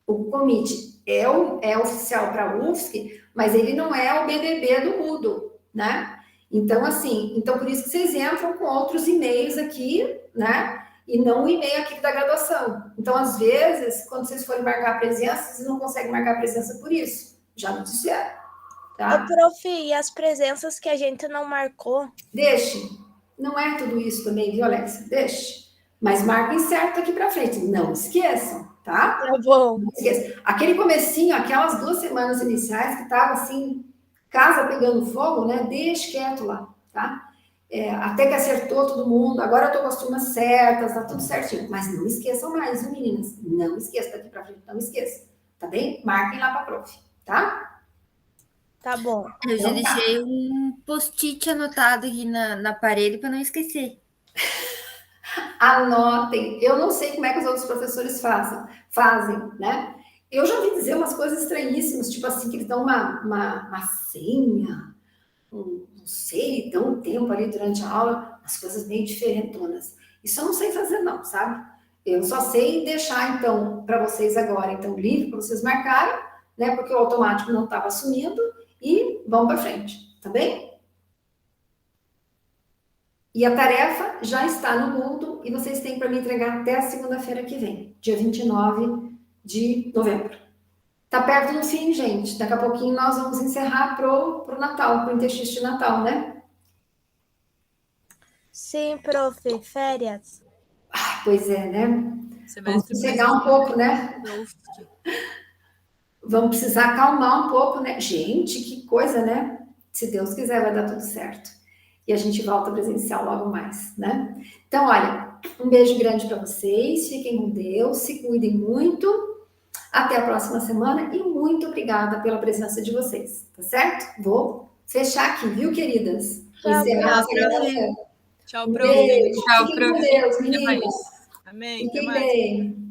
o Google Meet é oficial para a UFSC, mas ele não é o BBB do Moodle, né? Então, assim, por isso que vocês entram com outros e-mails aqui, né? E não o e-mail aqui da graduação. Então, às vezes, quando vocês forem marcar a presença, vocês não conseguem marcar a presença por isso. Já me disseram, tá? Ô, prof, e as presenças que a gente não marcou? Deixe. Não é tudo isso também, viu, Alexa? Deixe. Mas marquem certo aqui para frente. Não esqueçam, tá? Tá bom. Não esqueçam. Aquele comecinho, aquelas 2 semanas iniciais que tava assim, casa pegando fogo, né? Deixe quieto lá, tá? até que acertou todo mundo, agora eu tô com as turmas certas, tá tudo certinho. Mas não esqueçam mais, viu, meninas? Não esqueçam, daqui pra frente, não esqueçam. Tá bem? Marquem lá pra prof, tá? Tá bom. Eu já Então tá. deixei um post-it anotado aqui na parede para não esquecer. Anotem. Eu não sei como é que os outros professores fazem, né? Eu já ouvi dizer umas coisas estranhíssimas, tipo assim, que eles dão uma senha, não sei, dão um tempo ali durante a aula, umas coisas meio diferentonas. Isso eu não sei fazer, não, sabe? Eu só sei deixar, então, para vocês agora, então, livre para vocês marcarem, né? Porque o automático não estava assumindo, e vamos para frente, tá bem? E a tarefa já está no Moodle e vocês têm para me entregar até a segunda-feira que vem, dia 29 de novembro. Tá perto do fim, gente. Daqui a pouquinho nós vamos encerrar pro Natal, pro interstício de Natal, né? Sim, prof, férias. Pois é, né? Vamos Semestre sossegar um pouco, né? Doft. Vamos precisar acalmar um pouco, né? Gente, que coisa, né? Se Deus quiser, vai dar tudo certo. E a gente volta presencial logo mais, né? Então, olha, um beijo grande para vocês. Fiquem com Deus, se cuidem muito. Até a próxima semana e muito obrigada pela presença de vocês, tá certo? Vou fechar aqui, viu, queridas? Vou encerrar a segunda-feira. Tchau, Um prof. beijo. Tchau, Fiquem com prof. Deus, Até mais. meninas. Amém. Até Fiquem mais. bem.